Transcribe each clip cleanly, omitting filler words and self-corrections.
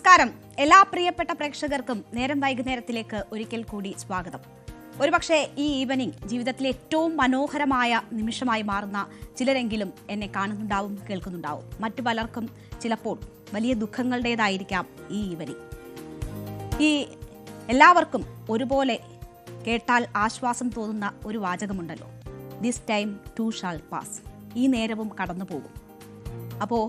നമസ്കാരം. എല്ലാ പ്രിയപ്പെട്ട പ്രേക്ഷകർക്കും നേരം വൈകുന്നേരത്തിലേക്ക് ഒരിക്കൽ കൂടി സ്വാഗതം. ഒരുപക്ഷെ ഈ ഈവനിംഗ് ജീവിതത്തിലെ ഏറ്റവും മനോഹരമായ നിമിഷമായി മാറുന്ന ചിലരെങ്കിലും എന്നെ കാണുന്നുണ്ടാവും, കേൾക്കുന്നുണ്ടാവും. മറ്റു പലർക്കും ചിലപ്പോൾ വലിയ ദുഃഖങ്ങളുടേതായിരിക്കാം ഈ ഈവനിംഗ്. ഈ എല്ലാവർക്കും ഒരുപോലെ കേട്ടാൽ ആശ്വാസം തോന്നുന്ന ഒരു വാചകമുണ്ടല്ലോ, this time too shall pass. ഈ നേരവും കടന്നു പോകും. അപ്പോൾ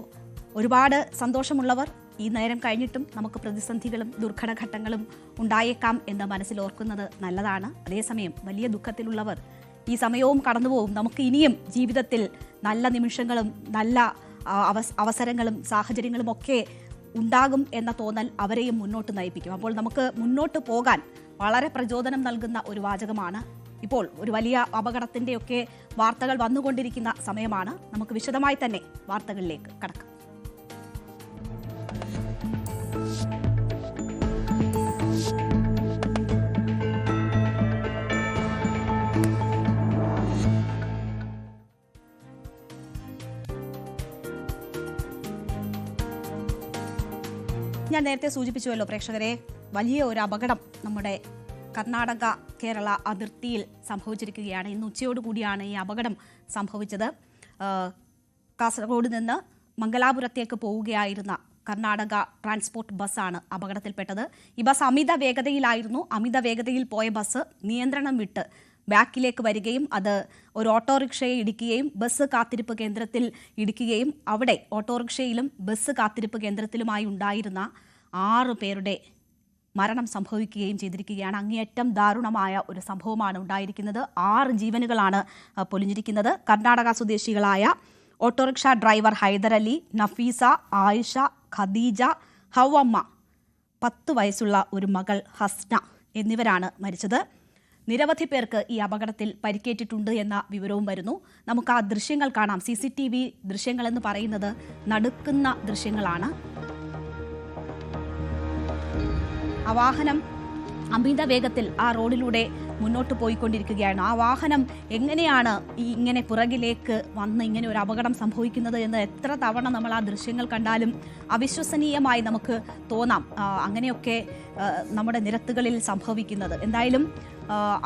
ഒരുപാട് സന്തോഷമുള്ളവർ ഈ നേരം കഴിഞ്ഞിട്ടും നമുക്ക് പ്രതിസന്ധികളും ദുർഘടഘട്ടങ്ങളും ഉണ്ടായേക്കാം എന്ന് മനസ്സിലോർക്കുന്നത് നല്ലതാണ്. അതേസമയം വലിയ ദുഃഖത്തിലുള്ളവർ ഈ സമയവും കടന്നുപോകും. നമുക്ക് ഇനിയും ജീവിതത്തിൽ നല്ല നിമിഷങ്ങളും നല്ല അവസരങ്ങളും സാഹചര്യങ്ങളും ഒക്കെ ഉണ്ടാകും എന്ന തോന്നൽ അവരെയും മുന്നോട്ട് നയിപ്പിക്കും. അപ്പോൾ നമുക്ക് മുന്നോട്ട് പോകാൻ വളരെ പ്രചോദനം നൽകുന്ന ഒരു വാചകമാണ്. ഇപ്പോൾ ഒരു വലിയ അപകടത്തിൻ്റെയൊക്കെ വാർത്തകൾ വന്നുകൊണ്ടിരിക്കുന്ന സമയമാണ്. നമുക്ക് വിശദമായി തന്നെ വാർത്തകളിലേക്ക് കടക്കാം. ഞാൻ നേരത്തെ സൂചിപ്പിച്ചുവല്ലോ പ്രേക്ഷകരെ, വലിയ ഒരു അപകടം നമ്മുടെ കർണാടക കേരള അതിർത്തിയിൽ സംഭവിച്ചിരിക്കുകയാണ്. ഇന്ന് ഉച്ചയോടുകൂടിയാണ് ഈ അപകടം സംഭവിച്ചത്. കാസർഗോഡ് നിന്ന് മംഗലാപുരത്തേക്ക് പോവുകയായിരുന്ന കർണാടക ട്രാൻസ്പോർട്ട് ബസ്സാണ് അപകടത്തിൽപ്പെട്ടത്. ഈ ബസ് അമിത വേഗതയിലായിരുന്നു. അമിത വേഗതയിൽ പോയ ബസ് നിയന്ത്രണം വിട്ട് ബാക്കിലേക്ക് വരികയും അത് ഒരു ഓട്ടോറിക്ഷയെ ഇടിക്കുകയും ബസ് കാത്തിരിപ്പ് കേന്ദ്രത്തിൽ ഇടിക്കുകയും അവിടെ ഓട്ടോറിക്ഷയിലും ബസ് കാത്തിരിപ്പ് കേന്ദ്രത്തിലുമായി ഉണ്ടായിരുന്ന 6 പേരുടെ മരണം സംഭവിക്കുകയും ചെയ്തിരിക്കുകയാണ്. അങ്ങേയറ്റം ദാരുണമായ ഒരു സംഭവമാണ് ഉണ്ടായിരിക്കുന്നത്. 6 ജീവനുകളാണ് പൊലിഞ്ഞിരിക്കുന്നത്. കർണാടക സ്വദേശികളായ ഓട്ടോറിക്ഷ ഡ്രൈവർ ഹൈദരലി, നഫീസ, ആയിഷ, ഖദീജ, ഹവമ്മ, 10 വയസ്സുള്ള ഒരു മകൾ ഹസ്ന എന്നിവരാണ് മരിച്ചത്. നിരവധി പേർക്ക് ഈ അപകടത്തിൽ പരിക്കേറ്റിട്ടുണ്ട് എന്ന വിവരവും വരുന്നു. നമുക്ക് ആ ദൃശ്യങ്ങൾ കാണാം. CCTV ദൃശ്യങ്ങളെന്ന് പറയുന്നത് നടുക്കുന്ന ദൃശ്യങ്ങളാണ്. ആ വാഹനം അമിത വേഗത്തിൽ ആ റോഡിലൂടെ മുന്നോട്ട് പോയിക്കൊണ്ടിരിക്കുകയാണ്. ആ വാഹനം എങ്ങനെയാണ് ഇങ്ങനെ പുറകിലേക്ക് വന്ന് ഇങ്ങനെ ഒരു അപകടം സംഭവിക്കുന്നത് എന്ന് എത്ര തവണ നമ്മൾ ആ ദൃശ്യങ്ങൾ കണ്ടാലും അവിശ്വസനീയമായി നമുക്ക് തോന്നാം. അങ്ങനെയൊക്കെ നമ്മുടെ നിരത്തുകളിൽ സംഭവിക്കുന്നത്. എന്തായാലും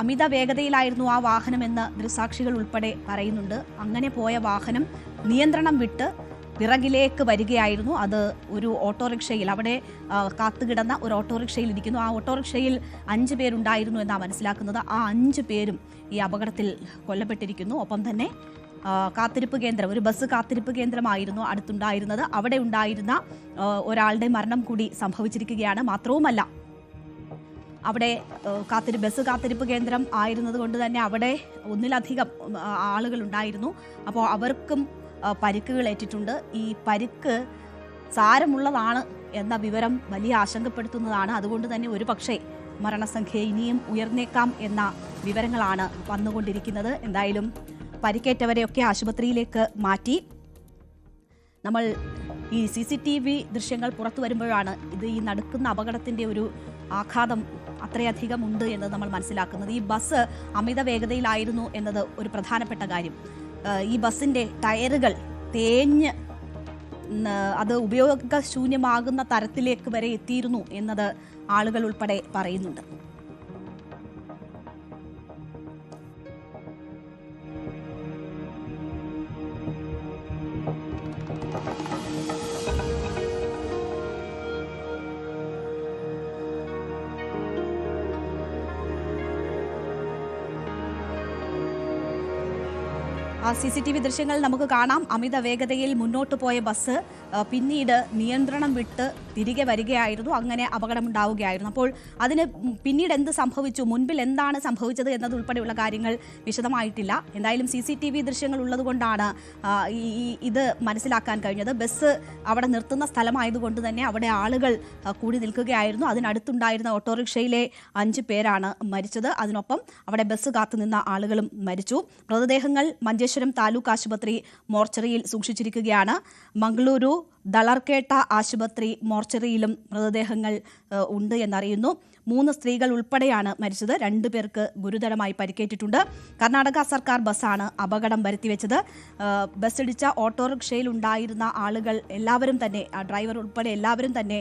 അമിത വേഗതയിലായിരുന്നു ആ വാഹനമെന്ന് ദൃക്സാക്ഷികൾ ഉൾപ്പെടെ പറയുന്നുണ്ട്. അങ്ങനെ പോയ വാഹനം നിയന്ത്രണം വിട്ട് പിറകിലേക്ക് വരികയായിരുന്നു. അത് ഒരു ഓട്ടോറിക്ഷയിൽ, അവിടെ കാത്തുകിടന്ന ഒരു ഓട്ടോറിക്ഷയിൽ ഇരിക്കുന്നു. ആ ഓട്ടോറിക്ഷയിൽ 5 പേരുണ്ടായിരുന്നു എന്നാണ് മനസ്സിലാക്കുന്നത്. ആ 5 പേരും ഈ അപകടത്തിൽ കൊല്ലപ്പെട്ടിരിക്കുന്നു. ഒപ്പം തന്നെ കാത്തിരിപ്പ് കേന്ദ്രം, ഒരു ബസ് കാത്തിരിപ്പ് കേന്ദ്രമായിരുന്നു അടുത്തുണ്ടായിരുന്നത്. അവിടെ ഉണ്ടായിരുന്ന ഒരാളുടെ മരണം കൂടി സംഭവിച്ചിരിക്കുകയാണ്. മാത്രവുമല്ല, അവിടെ ബസ് കാത്തിരിപ്പ് കേന്ദ്രം ആയിരുന്നത് കൊണ്ട് തന്നെ അവിടെ ഒന്നിലധികം ആളുകൾ ഉണ്ടായിരുന്നു. അപ്പോൾ അവർക്കും പരിക്കുകൾ ഏറ്റിട്ടുണ്ട്. ഈ പരിക്ക് സാരമുള്ളതാണ് എന്ന വിവരം വലിയ ആശങ്കപ്പെടുത്തുന്നതാണ്. അതുകൊണ്ട് തന്നെ ഒരു പക്ഷേ മരണസംഖ്യ ഇനിയും ഉയർന്നേക്കാം എന്ന വിവരങ്ങളാണ് വന്നുകൊണ്ടിരിക്കുന്നത്. എന്തായാലും പരിക്കേറ്റവരെയൊക്കെ ആശുപത്രിയിലേക്ക് മാറ്റി. നമ്മൾ ഈ CCTV ദൃശ്യങ്ങൾ പുറത്തു വരുമ്പോഴാണ് ഈ നടക്കുന്ന അപകടത്തിൻ്റെ ഒരു ആഘാതം അത്രയധികം ഉണ്ട് എന്ന് നമ്മൾ മനസ്സിലാക്കുന്നത്. ഈ ബസ് അമിത വേഗതയിലായിരുന്നു എന്നത് ഒരു പ്രധാനപ്പെട്ട കാര്യം. ഈ ബസ്സിൻ്റെ ടയറുകൾ തേഞ്ഞ് അത് ഉപയോഗശൂന്യമാകുന്ന തരത്തിലേക്ക് വരെ എത്തിയിരുന്നു എന്നത് ആളുകൾ ഉൾപ്പെടെ പറയുന്നുണ്ട്. ആ CCTV ദൃശ്യങ്ങൾ നമുക്ക് കാണാം. അമിത വേഗതയിൽ മുന്നോട്ട് പോയ ബസ് പിന്നീട് നിയന്ത്രണം വിട്ട് തിരികെ വരികയായിരുന്നു. അങ്ങനെ അപകടമുണ്ടാവുകയായിരുന്നു. അപ്പോൾ അതിന് പിന്നീട് എന്ത് സംഭവിച്ചു, മുൻപിൽ എന്താണ് സംഭവിച്ചത് എന്നതുൾപ്പെടെയുള്ള കാര്യങ്ങൾ വിശദമായിട്ടില്ല. എന്തായാലും CCTV ദൃശ്യങ്ങൾ ഉള്ളതുകൊണ്ടാണ് ഇത് മനസ്സിലാക്കാൻ കഴിഞ്ഞത്. ബസ് അവിടെ നിർത്തുന്ന സ്ഥലമായതുകൊണ്ട് തന്നെ അവിടെ ആളുകൾ കൂടി നിൽക്കുകയായിരുന്നു. അതിനടുത്തുണ്ടായിരുന്ന ഓട്ടോറിക്ഷയിലെ 5 പേരാണ് മരിച്ചത്. അതിനൊപ്പം അവിടെ ബസ് കാത്തുനിന്ന ആളുകളും മരിച്ചു. മൃതദേഹങ്ങൾ മഞ്ചേശ്വരം താലൂക്ക് ആശുപത്രി മോർച്ചറിയിൽ സൂക്ഷിച്ചിരിക്കുകയാണ്. മംഗളൂരു ദളർക്കേട്ട ആശുപത്രി മോർച്ചറിയിലും മൃതദേഹങ്ങൾ ഉണ്ട് എന്നറിയുന്നു. 3 സ്ത്രീകൾ ഉൾപ്പെടെയാണ് മരിച്ചത്. 2 പേർക്ക് ഗുരുതരമായി പരിക്കേറ്റിട്ടുണ്ട്. കർണാടക സർക്കാർ ബസ്സാണ് അപകടം വരുത്തിവെച്ചത്. ബസ്സിടിച്ച ഓട്ടോറിക്ഷയിൽ ഉണ്ടായിരുന്ന ആളുകൾ എല്ലാവരും തന്നെ, ഡ്രൈവർ ഉൾപ്പെടെ എല്ലാവരും തന്നെ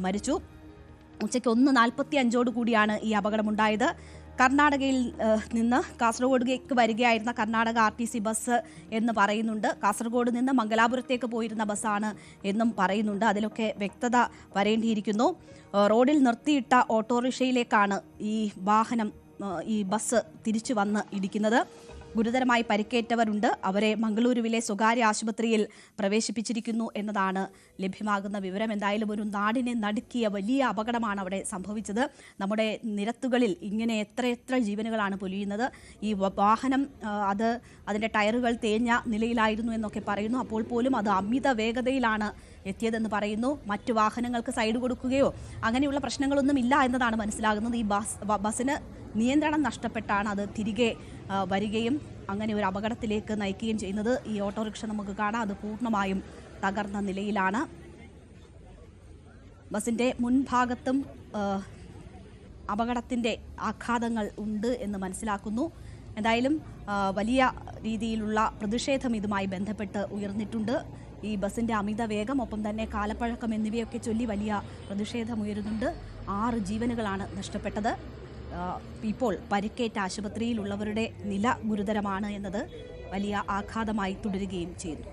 മരിച്ചു. ഉച്ചയ്ക്ക് 1:45 കൂടിയാണ് ഈ അപകടമുണ്ടായത്. കർണാടകയിൽ നിന്ന് കാസർഗോഡേക്ക് വരികയായിരുന്ന കർണാടക RTC ബസ് എന്ന് പറയുന്നുണ്ട്. കാസർഗോഡ് നിന്ന് മംഗലാപുരത്തേക്ക് പോയിരുന്ന ബസ്സാണ് എന്നും പറയുന്നുണ്ട്. അതിലൊക്കെ വ്യക്തത വരേണ്ടിയിരിക്കുന്നു. റോഡിൽ നിർത്തിയിട്ട ഓട്ടോറിക്ഷയിലേക്കാണ് ഈ ബസ് തിരിച്ചു വന്ന് ഇടിക്കുന്നത്. ഗുരുതരമായി പരിക്കേറ്റവരുണ്ട്. അവരെ മംഗളൂരുവിലെ സ്വകാര്യ ആശുപത്രിയിൽ പ്രവേശിപ്പിച്ചിരിക്കുന്നു എന്നതാണ് ലഭ്യമാകുന്ന വിവരം. എന്തായാലും ഒരു നാടിനെ നടുക്കിയ വലിയ അപകടമാണ് അവിടെ സംഭവിച്ചത്. നമ്മുടെ നിരത്തുകളിൽ ഇങ്ങനെ എത്ര ജീവനുകളാണ് പൊലിയുന്നത്. ഈ വാഹനം അതിൻ്റെ ടയറുകൾ തേഞ്ഞ നിലയിലായിരുന്നു എന്നൊക്കെ പറയുന്നു. അപ്പോൾ പോലും അത് അമിത വേഗതയിലാണ് എത്തിയതെന്ന് പറയുന്നു. മറ്റു വാഹനങ്ങൾക്ക് സൈഡ് കൊടുക്കുകയോ അങ്ങനെയുള്ള പ്രശ്നങ്ങളൊന്നും ഇല്ല എന്നതാണ് മനസ്സിലാകുന്നത്. ഈ ബസ്സിന് നിയന്ത്രണം നഷ്ടപ്പെട്ടാണ് അത് തിരികെ വരികയും അങ്ങനെ ഒരു അപകടത്തിലേക്ക് നയിക്കുകയും ചെയ്യുന്നത്. ഈ ഓട്ടോറിക്ഷ നമുക്ക് കാണാം, അത് പൂർണ്ണമായും തകർന്ന നിലയിലാണ്. ബസിൻ്റെ മുൻഭാഗത്തും അപകടത്തിൻ്റെ ആഘാതങ്ങൾ ഉണ്ട് എന്ന് മനസ്സിലാക്കുന്നു. എന്തായാലും വലിയ രീതിയിലുള്ള പ്രതിഷേധം ഇതുമായി ബന്ധപ്പെട്ട് ഉയർന്നിട്ടുണ്ട്. ഈ ബസിൻ്റെ അമിത വേഗം, ഒപ്പം തന്നെ കാലപ്പഴക്കം എന്നിവയൊക്കെ ചൊല്ലി വലിയ പ്രതിഷേധം ഉയരുന്നുണ്ട്. 6 ജീവനുകളാണ് നഷ്ടപ്പെട്ടത്. ഇപ്പോൾ പരിക്കേറ്റ ആശുപത്രിയിലുള്ളവരുടെ നില ഗുരുതരമാണ് എന്നത് വലിയ ആഘാതമായി തുടരുകയും ചെയ്യുന്നു.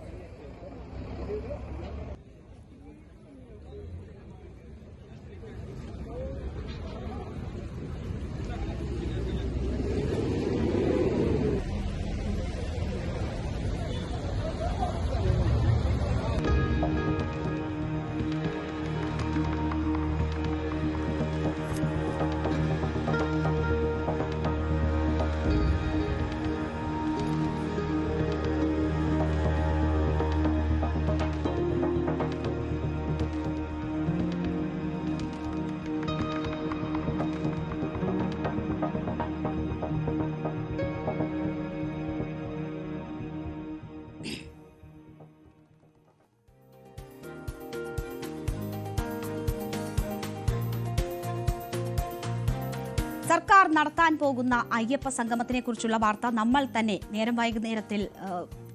സർക്കാർ നടത്താൻ പോകുന്ന അയ്യപ്പ സംഗമത്തിനെ കുറിച്ചുള്ള വാർത്ത നമ്മൾ തന്നെ നേരം വൈകുന്നേരത്തിൽ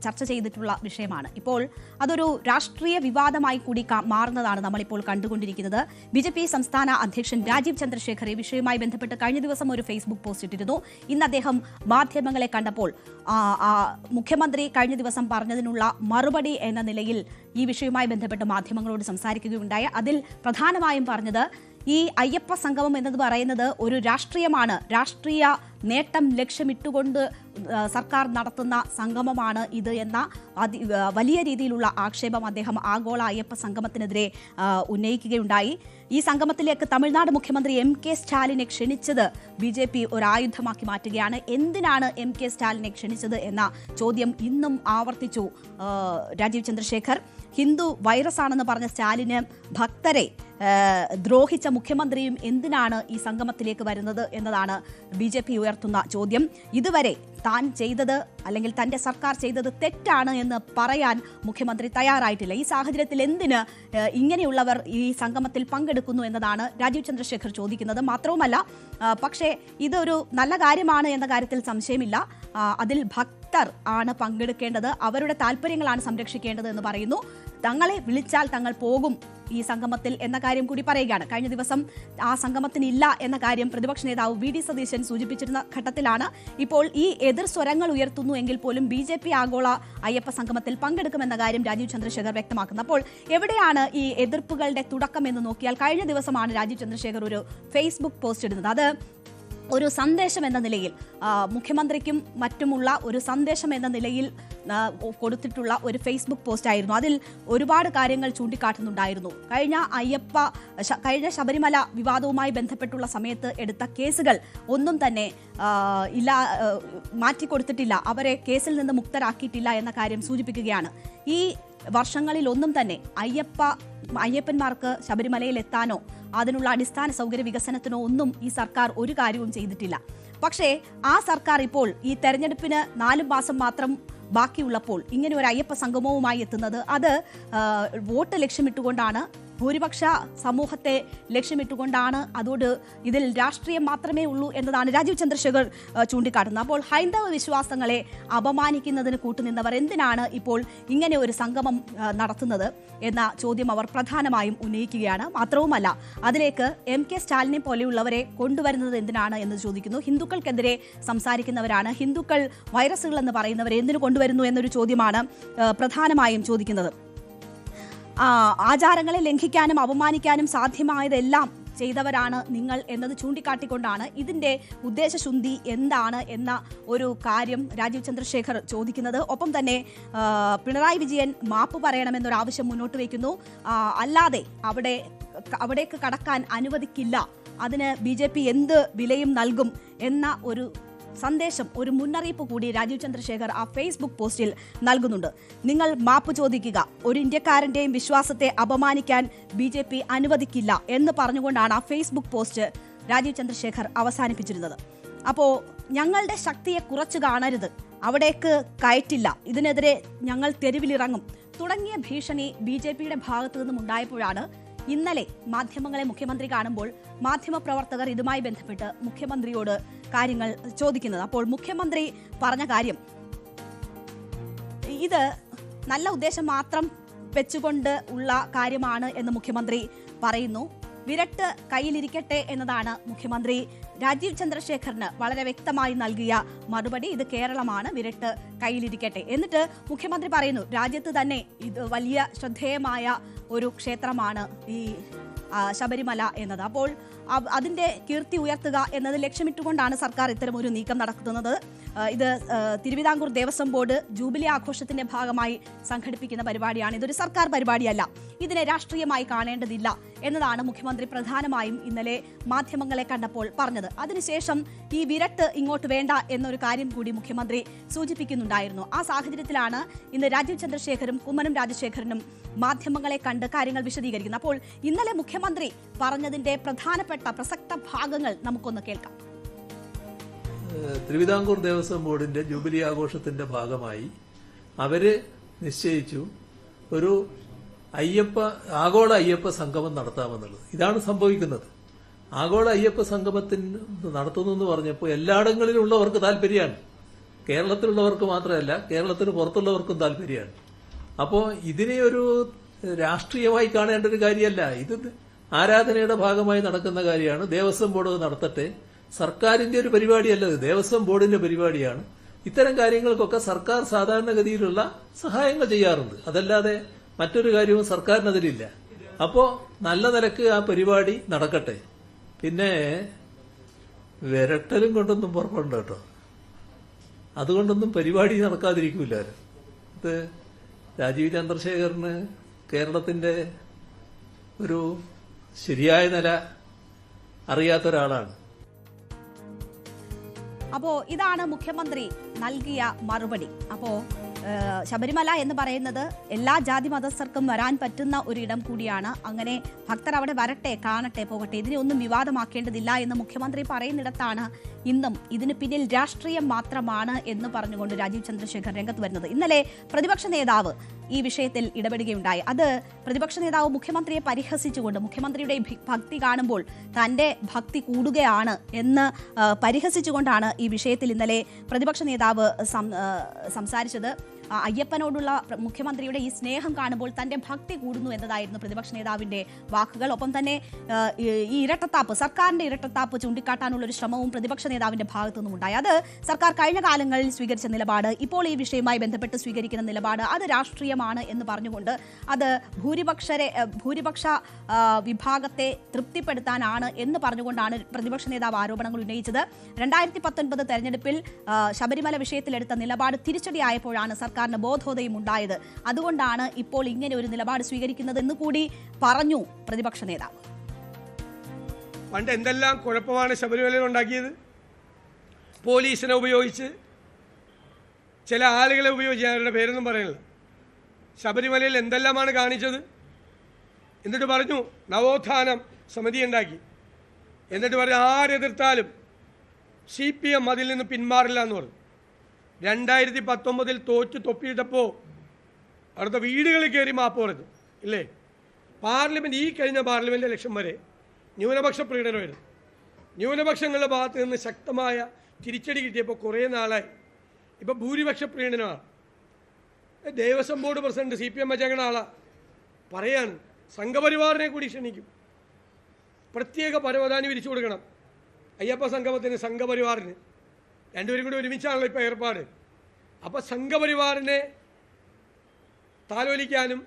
ചർച്ച ചെയ്തിട്ടുള്ള വിഷയമാണ്. ഇപ്പോൾ അതൊരു രാഷ്ട്രീയ വിവാദമായി കൂടി മാറുന്നതാണ് നമ്മളിപ്പോൾ കണ്ടുകൊണ്ടിരിക്കുന്നത്. BJP സംസ്ഥാന അധ്യക്ഷൻ രാജീവ് ചന്ദ്രശേഖർ ഈ വിഷയവുമായി ബന്ധപ്പെട്ട് കഴിഞ്ഞ ദിവസം ഒരു ഫേസ്ബുക്ക് പോസ്റ്റ് ഇട്ടിരുന്നു. ഇന്ന് അദ്ദേഹം മാധ്യമങ്ങളെ കണ്ടപ്പോൾ മുഖ്യമന്ത്രി കഴിഞ്ഞ ദിവസം പറഞ്ഞതിനുള്ള മറുപടി എന്ന നിലയിൽ ഈ വിഷയവുമായി ബന്ധപ്പെട്ട് മാധ്യമങ്ങളോട് സംസാരിക്കുകയുണ്ടായി. അതിൽ പ്രധാനമായും പറഞ്ഞത് ഈ അയ്യപ്പ സംഗമം എന്നത് പറയുന്നത് ഒരു രാഷ്ട്രീയമാണ്, രാഷ്ട്രീയ നേട്ടം ലക്ഷ്യമിട്ടുകൊണ്ട് സർക്കാർ നടത്തുന്ന സംഗമമാണ് ഇത് എന്ന വലിയ രീതിയിലുള്ള ആക്ഷേപം അദ്ദേഹം ആഗോള അയ്യപ്പ സംഗമത്തിനെതിരെ ഉന്നയിക്കുകയുണ്ടായി. ഈ സംഗമത്തിലേക്ക് തമിഴ്നാട് മുഖ്യമന്ത്രി MK സ്റ്റാലിനെ ക്ഷണിച്ചത് BJP ഒരു ആയുധമാക്കി മാറ്റുകയാണ്. എന്തിനാണ് MK സ്റ്റാലിനെ ക്ഷണിച്ചത് എന്ന ചോദ്യം ഇന്നും ആവർത്തിച്ചു രാജീവ് ചന്ദ്രശേഖർ. ഹിന്ദു വൈറസ് ആണെന്ന് പറഞ്ഞ സ്റ്റാലിന് ഭക്തരെ ദ്രോഹിച്ച മുഖ്യമന്ത്രിയും എന്തിനാണ് ഈ സംഗമത്തിലേക്ക് വരുന്നത് എന്നതാണ് BJP ഉയർത്തുന്ന ചോദ്യം. ഇതുവരെ താൻ ചെയ്തത് അല്ലെങ്കിൽ തൻ്റെ സർക്കാർ ചെയ്തത് തെറ്റാണ് എന്ന് പറയാൻ മുഖ്യമന്ത്രി തയ്യാറായിട്ടില്ല. ഈ സാഹചര്യത്തിൽ എന്തിന് ഇങ്ങനെയുള്ളവർ ഈ സംഗമത്തിൽ പങ്കെടുക്കുന്നു എന്നതാണ് രാജീവ് ചന്ദ്രശേഖർ ചോദിക്കുന്നത്. മാത്രവുമല്ല, പക്ഷേ ഇതൊരു നല്ല കാര്യമാണ് എന്ന കാര്യത്തിൽ സംശയമില്ല. അതിൽ ഭക്തർ ആണ് പങ്കെടുക്കേണ്ടത്, അവരുടെ താല്പര്യങ്ങളാണ് സംരക്ഷിക്കേണ്ടത് എന്ന് പറയുന്നു. തങ്ങളെ വിളിച്ചാൽ തങ്ങൾ പോകും ഈ സംഗമത്തിൽ എന്ന കാര്യം കൂടി പറയുകയാണ്. കഴിഞ്ഞ ദിവസം ആ സംഗമത്തിനില്ല എന്ന കാര്യം പ്രതിപക്ഷ നേതാവ് VD സതീശൻ സൂചിപ്പിച്ചിരുന്ന ഘട്ടത്തിലാണ് ഇപ്പോൾ ഈ എതിർ സ്വരങ്ങൾ ഉയർത്തുന്നു എങ്കിൽ പോലും BJP ആഗോള അയ്യപ്പ സംഗമത്തിൽ പങ്കെടുക്കുമെന്ന കാര്യം രാജീവ് ചന്ദ്രശേഖർ വ്യക്തമാക്കുന്നത്. അപ്പോൾ എവിടെയാണ് ഈ എതിർപ്പുകളുടെ തുടക്കം എന്ന് നോക്കിയാൽ കഴിഞ്ഞ ദിവസമാണ് രാജീവ് ചന്ദ്രശേഖർ ഒരു ഫേസ്ബുക്ക് പോസ്റ്റ് ഇടുന്നത്. അത് ഒരു സന്ദേശം എന്ന നിലയിൽ മുഖ്യമന്ത്രിക്കും മറ്റുമുള്ള ഒരു സന്ദേശം എന്ന നിലയിൽ കൊടുത്തിട്ടുള്ള ഒരു ഫേസ്ബുക്ക് പോസ്റ്റ് ആയിരുന്നു. അതിൽ ഒരുപാട് കാര്യങ്ങൾ ചൂണ്ടിക്കാട്ടുന്നുണ്ടായിരുന്നു. കഴിഞ്ഞ ശബരിമല വിവാദവുമായി ബന്ധപ്പെട്ടുള്ള സമയത്ത് എടുത്ത കേസുകൾ ഒന്നും തന്നെ മാറ്റിക്കൊടുത്തിട്ടില്ല, അവരെ കേസിൽ നിന്ന് മുക്തരാക്കിയിട്ടില്ല എന്ന കാര്യം സൂചിപ്പിക്കുകയാണ്. ഈ വർഷങ്ങളിലൊന്നും തന്നെ അയ്യപ്പന്മാർക്ക് ശബരിമലയിൽ എത്താനോ അതിനുള്ള അടിസ്ഥാന സൗകര്യ വികസനത്തിനോ ഒന്നും ഈ സർക്കാർ ഒരു കാര്യവും ചെയ്തിട്ടില്ല. പക്ഷേ ആ സർക്കാർ ഇപ്പോൾ ഈ തെരഞ്ഞെടുപ്പിന് 4 മാസം മാത്രം ബാക്കിയുള്ളപ്പോൾ ഇങ്ങനെ ഒരു അയ്യപ്പ സംഗമവുമായി എത്തുന്നത് അത് വോട്ട് ലക്ഷ്യമിട്ടുകൊണ്ടാണ്, ഭൂരിപക്ഷ സമൂഹത്തെ ലക്ഷ്യമിട്ടുകൊണ്ടാണ്. അതോട് ഇതിൽ രാഷ്ട്രീയം മാത്രമേ ഉള്ളൂ എന്നതാണ് രാജീവ് ചന്ദ്രശേഖർ ചൂണ്ടിക്കാട്ടുന്നത്. അപ്പോൾ ഹൈന്ദവ വിശ്വാസങ്ങളെ അപമാനിക്കുന്നതിന് കൂട്ടുനിന്നവർ എന്തിനാണ് ഇപ്പോൾ ഇങ്ങനെ ഒരു സംഗമം നടത്തുന്നത് എന്ന ചോദ്യം അവർ പ്രധാനമായും ഉന്നയിക്കുകയാണ്. മാത്രവുമല്ല, അതിലേക്ക് MK സ്റ്റാലിനെ പോലെയുള്ളവരെ കൊണ്ടുവരുന്നത് എന്തിനാണ് എന്ന് ചോദിക്കുന്നു. ഹിന്ദുക്കൾക്കെതിരെ സംസാരിക്കുന്നവരാണ്, ഹിന്ദുക്കൾ വൈറസുകൾ എന്ന് പറയുന്നവരെ എന്തിനു കൊണ്ടുവരുന്നു എന്നൊരു ചോദ്യമാണ് പ്രധാനമായും ചോദിക്കുന്നത്. ആചാരങ്ങളെ ലംഘിക്കാനും അപമാനിക്കാനും സാധ്യമായതെല്ലാം ചെയ്തവരാണ് നിങ്ങൾ എന്നത് ചൂണ്ടിക്കാട്ടിക്കൊണ്ടാണ് ഇതിന്റെ ഉദ്ദേശശുദ്ധി എന്താണ് എന്ന ഒരു കാര്യം രാജീവ് ചന്ദ്രശേഖർ ചോദിക്കുന്നത്. ഒപ്പം തന്നെ പിണറായി വിജയൻ മാപ്പ് പറയണമെന്നൊരു ആവശ്യം മുന്നോട്ട് വയ്ക്കുന്നു. അല്ലാതെ അവിടേക്ക് കടക്കാൻ അനുവദിക്കില്ല, അതിന് BJP എന്ത് വിലയും നൽകും എന്ന ഒരു സന്ദേശം, ഒരു മുന്നറിയിപ്പ് കൂടി രാജീവ് ചന്ദ്രശേഖർ ആ ഫേസ്ബുക്ക് പോസ്റ്റിൽ നൽകുന്നുണ്ട്. നിങ്ങൾ മാപ്പ് ചോദിക്കുക, ഒരു ഇന്ത്യക്കാരന്റെയും വിശ്വാസത്തെ അപമാനിക്കാൻ BJP അനുവദിക്കില്ല എന്ന് പറഞ്ഞുകൊണ്ടാണ് ആ ഫേസ്ബുക്ക് പോസ്റ്റ് രാജീവ് ചന്ദ്രശേഖർ അവസാനിപ്പിച്ചിരുന്നത്. അപ്പോൾ ഞങ്ങളുടെ ശക്തിയെ കുറച്ചു കാണരുത്, അവിടേക്ക് കയറ്റില്ല, ഇതിനെതിരെ ഞങ്ങൾ തെരുവിലിറങ്ങും തുടങ്ങിയ ഭീഷണി BJPയുടെ ഭാഗത്തു നിന്നും ഉണ്ടായപ്പോഴാണ് ഇന്നലെ മാധ്യമങ്ങളെ മുഖ്യമന്ത്രി കാണുമ്പോൾ മാധ്യമപ്രവർത്തകർ ഇതുമായി ബന്ധപ്പെട്ട് മുഖ്യമന്ത്രിയോട് കാര്യങ്ങൾ ചോദിക്കുന്നത്. അപ്പോൾ മുഖ്യമന്ത്രി പറഞ്ഞ കാര്യം, ഇത് നല്ല ഉദ്ദേശം മാത്രം വെച്ചുകൊണ്ട് ഉള്ള കാര്യമാണ് എന്ന് മുഖ്യമന്ത്രി പറയുന്നു. വിരട്ട് കയ്യിലിരിക്കട്ടെ എന്നതാണ് മുഖ്യമന്ത്രി രാജീവ് ചന്ദ്രശേഖറിന് വളരെ വ്യക്തമായി നൽകിയ മറുപടി. ഇത് കേരളമാണ്, വിരട്ട് കയ്യിലിരിക്കട്ടെ. എന്നിട്ട് മുഖ്യമന്ത്രി പറയുന്നു, രാജ്യത്ത് തന്നെ ഇത് വലിയ ശ്രദ്ധേയമായ ഒരു ക്ഷേത്രമാണ് ഈ ശബരിമല എന്നത്. അപ്പോൾ അതിന്റെ കീർത്തി ഉയർത്തുക എന്നത് ലക്ഷ്യമിട്ടുകൊണ്ടാണ് സർക്കാർ ഇത്തരം ഒരു നീക്കം നടത്തുന്നത്. ഇത് തിരുവിതാംകൂർ ദേവസ്വം ബോർഡ് ജൂബിലി ആഘോഷത്തിന്റെ ഭാഗമായി സംഘടിപ്പിക്കുന്ന പരിപാടിയാണ്. ഇതൊരു സർക്കാർ പരിപാടിയല്ല, ഇതിനെ രാഷ്ട്രീയമായി കാണേണ്ടതില്ല എന്നതാണ് മുഖ്യമന്ത്രി പ്രധാനമായും ഇന്നലെ മാധ്യമങ്ങളെ കണ്ടപ്പോൾ പറഞ്ഞത്. അതിനുശേഷം ഈ വിരട്ട് ഇങ്ങോട്ട് വേണ്ട എന്നൊരു കാര്യം കൂടി മുഖ്യമന്ത്രി സൂചിപ്പിക്കുന്നുണ്ടായിരുന്നു. ആ സാഹചര്യത്തിലാണ് ഇന്ന് രാജീവ് ചന്ദ്രശേഖരും കുമ്മനം രാജശേഖരനും മാധ്യമങ്ങളെ കണ്ട് കാര്യങ്ങൾ വിശദീകരിക്കുന്നത്. അപ്പോൾ ഇന്നലെ മുഖ്യമന്ത്രി പറഞ്ഞതിന്റെ പ്രസക്ത ഭാഗങ്ങൾ നമുക്കൊന്ന് കേൾക്കാം. തിരുവിതാംകൂർ ദേവസ്വം ബോർഡിന്റെ ജൂബിലി ആഘോഷത്തിന്റെ ഭാഗമായി അവര് നിശ്ചയിച്ചു ഒരു ആഗോള അയ്യപ്പ സംഗമം നടത്താമെന്നുള്ളത്. ഇതാണ് സംഭവിക്കുന്നത്. ആഗോള അയ്യപ്പ സംഗമത്തിന് നടത്തുന്നു എന്ന് പറഞ്ഞപ്പോൾ എല്ലായിടങ്ങളിലുള്ളവർക്ക് താല്പര്യമാണ്. കേരളത്തിലുള്ളവർക്ക് മാത്രമല്ല, കേരളത്തിന് പുറത്തുള്ളവർക്കും താല്പര്യമാണ്. അപ്പോൾ ഇതിനെ ഒരു രാഷ്ട്രീയമായി കാണേണ്ട ഒരു കാര്യമല്ല, ഇത് ആരാധനയുടെ ഭാഗമായി നടക്കുന്ന കാര്യമാണ്. ദേവസ്വം ബോർഡ് നടത്തട്ടെ, സർക്കാരിന്റെ ഒരു പരിപാടിയല്ല, ദേവസ്വം ബോർഡിന്റെ പരിപാടിയാണ്. ഇത്തരം കാര്യങ്ങൾക്കൊക്കെ സർക്കാർ സാധാരണഗതിയിലുള്ള സഹായങ്ങൾ ചെയ്യാറുണ്ട്, അതല്ലാതെ മറ്റൊരു കാര്യവും സർക്കാരിനതിലില്ല. അപ്പോ നല്ല നിലക്ക് ആ പരിപാടി നടക്കട്ടെ. പിന്നെ വിരട്ടലും കൊണ്ടൊന്നും പുറപ്പെടണ്ട കേട്ടോ, അതുകൊണ്ടൊന്നും പരിപാടി നടക്കാതിരിക്കൂല. ഇത് രാജീവ് ചന്ദ്രശേഖറിന് കേരളത്തിന്റെ ഒരു ശരിയായ നില അറിയാത്ത ഒരാളാണ്. അപ്പോ ഇതാണ് മുഖ്യമന്ത്രി നൽകിയ മറുപടി. അപ്പോ ശബരിമല എന്ന് പറയുന്നത് എല്ലാ ജാതി മതസ്ഥർക്കും വരാൻ പറ്റുന്ന ഒരിടം കൂടിയാണ്. അങ്ങനെ ഭക്തർ അവിടെ വരട്ടെ, കാണട്ടെ, പോകട്ടെ, ഇതിനെ ഒന്നും വിവാദമാക്കേണ്ടതില്ല എന്ന് മുഖ്യമന്ത്രി പറയുന്നിടത്താണ് ഇന്നും ഇതിന് പിന്നിൽ രാഷ്ട്രീയം മാത്രമാണ് എന്ന് പറഞ്ഞുകൊണ്ട് രാജീവ് ചന്ദ്രശേഖർ രംഗത്ത് വരുന്നത്. ഇന്നലെ പ്രതിപക്ഷ നേതാവ് ഈ വിഷയത്തിൽ ഇടപെടുകയുണ്ടായി. അത് പ്രതിപക്ഷ നേതാവ് മുഖ്യമന്ത്രിയെ പരിഹസിച്ചുകൊണ്ട്, മുഖ്യമന്ത്രിയുടെ ഭക്തി കാണുമ്പോൾ തന്റെ ഭക്തി കൂടുകയാണ് എന്ന് പരിഹസിച്ചുകൊണ്ടാണ് ഈ വിഷയത്തിൽ ഇന്നലെ പ്രതിപക്ഷ നേതാവ് സംസാരിച്ചത്. അയ്യപ്പനോടുള്ള മുഖ്യമന്ത്രിയുടെ ഈ സ്നേഹം കാണുമ്പോൾ തന്റെ ഭക്തി കൂടുന്നു എന്നതായിരുന്നു പ്രതിപക്ഷ നേതാവിന്റെ വാക്കുകൾ. ഒപ്പം തന്നെ ഈ ഇരട്ടത്താപ്പ്, സർക്കാരിന്റെ ഇരട്ടത്താപ്പ് ചൂണ്ടിക്കാട്ടാനുള്ള ഒരു ശ്രമവും പ്രതിപക്ഷ നേതാവിന്റെ ഭാഗത്തു നിന്നുണ്ടായി. അത് സർക്കാർ കഴിഞ്ഞ കാലങ്ങളിൽ സ്വീകരിച്ച നിലപാട്, ഇപ്പോൾ ഈ വിഷയവുമായി ബന്ധപ്പെട്ട് സ്വീകരിക്കുന്ന നിലപാട് അത് രാഷ്ട്രീയമാണ് എന്ന് പറഞ്ഞുകൊണ്ട് അത് ഭൂരിപക്ഷ വിഭാഗത്തെ തൃപ്തിപ്പെടുത്താനാണ് എന്ന് പറഞ്ഞുകൊണ്ടാണ് പ്രതിപക്ഷ നേതാവ് ആരോപണങ്ങൾ ഉന്നയിച്ചത്. 2019 തെരഞ്ഞെടുപ്പിൽ ശബരിമല വിഷയത്തിലെടുത്ത നിലപാട് തിരിച്ചടിയായപ്പോഴാണ് സർക്കാരിന് ബോധോദയം ഉണ്ടായത്. അതുകൊണ്ടാണ് ഇപ്പോൾ ഇങ്ങനെ ഒരു നിലപാട് സ്വീകരിക്കുന്നത് എന്ന് കൂടി പറഞ്ഞു പ്രതിപക്ഷ നേതാവ്. പണ്ട് എന്തെല്ലാം കുഴപ്പമാണ് ശബരിമലയിൽ ഉണ്ടാക്കിയത്. പോലീസിനെ ഉപയോഗിച്ച്, ചില ആളുകളെ ഉപയോഗിച്ച്, അവരുടെ പേരൊന്നും പറയുന്നില്ല, ശബരിമലയിൽ എന്തെല്ലാമാണ് കാണിച്ചത്? എന്നിട്ട് പറഞ്ഞു നവോത്ഥാനം സമിതി ഉണ്ടാക്കി. എന്നിട്ട് പറഞ്ഞു ആരെതിർത്താലും CPM അതിൽ നിന്ന് പിന്മാറില്ല എന്ന് പറഞ്ഞു. 2019 തോറ്റ് തൊപ്പിയിട്ടപ്പോൾ അവിടുത്തെ വീടുകളിൽ കയറി മാപ്പ് പറഞ്ഞു ഇല്ലേ? പാർലമെൻറ്റ്, ഈ കഴിഞ്ഞ പാർലമെൻറ്റ് ഇലക്ഷൻ വരെ ന്യൂനപക്ഷ പ്രീണനമായിരുന്നു. ന്യൂനപക്ഷങ്ങളുടെ ഭാഗത്ത് നിന്ന് ശക്തമായ തിരിച്ചടി കിട്ടിയപ്പോൾ കുറേ നാളായി ഇപ്പോൾ ഭൂരിപക്ഷ പ്രീണനമാണ്. ദേവസ്വം ബോർഡ് പ്രസിഡന്റ് CPM വെച്ചേക്കണ ആളാ പറയാണ് സംഘപരിവാറിനെ കൂടി ക്ഷണിക്കും, പ്രത്യേക പരവതാനി വിരിച്ചു കൊടുക്കണം അയ്യപ്പ സംഗമത്തിന്, സംഘപരിവാറിന്. രണ്ടുപേരും കൂടി ഒരുമിച്ചാണല്ലോ ഇപ്പോൾ ഏർപ്പാട്. അപ്പോൾ സംഘപരിവാറിനെ താലോലിക്കാനും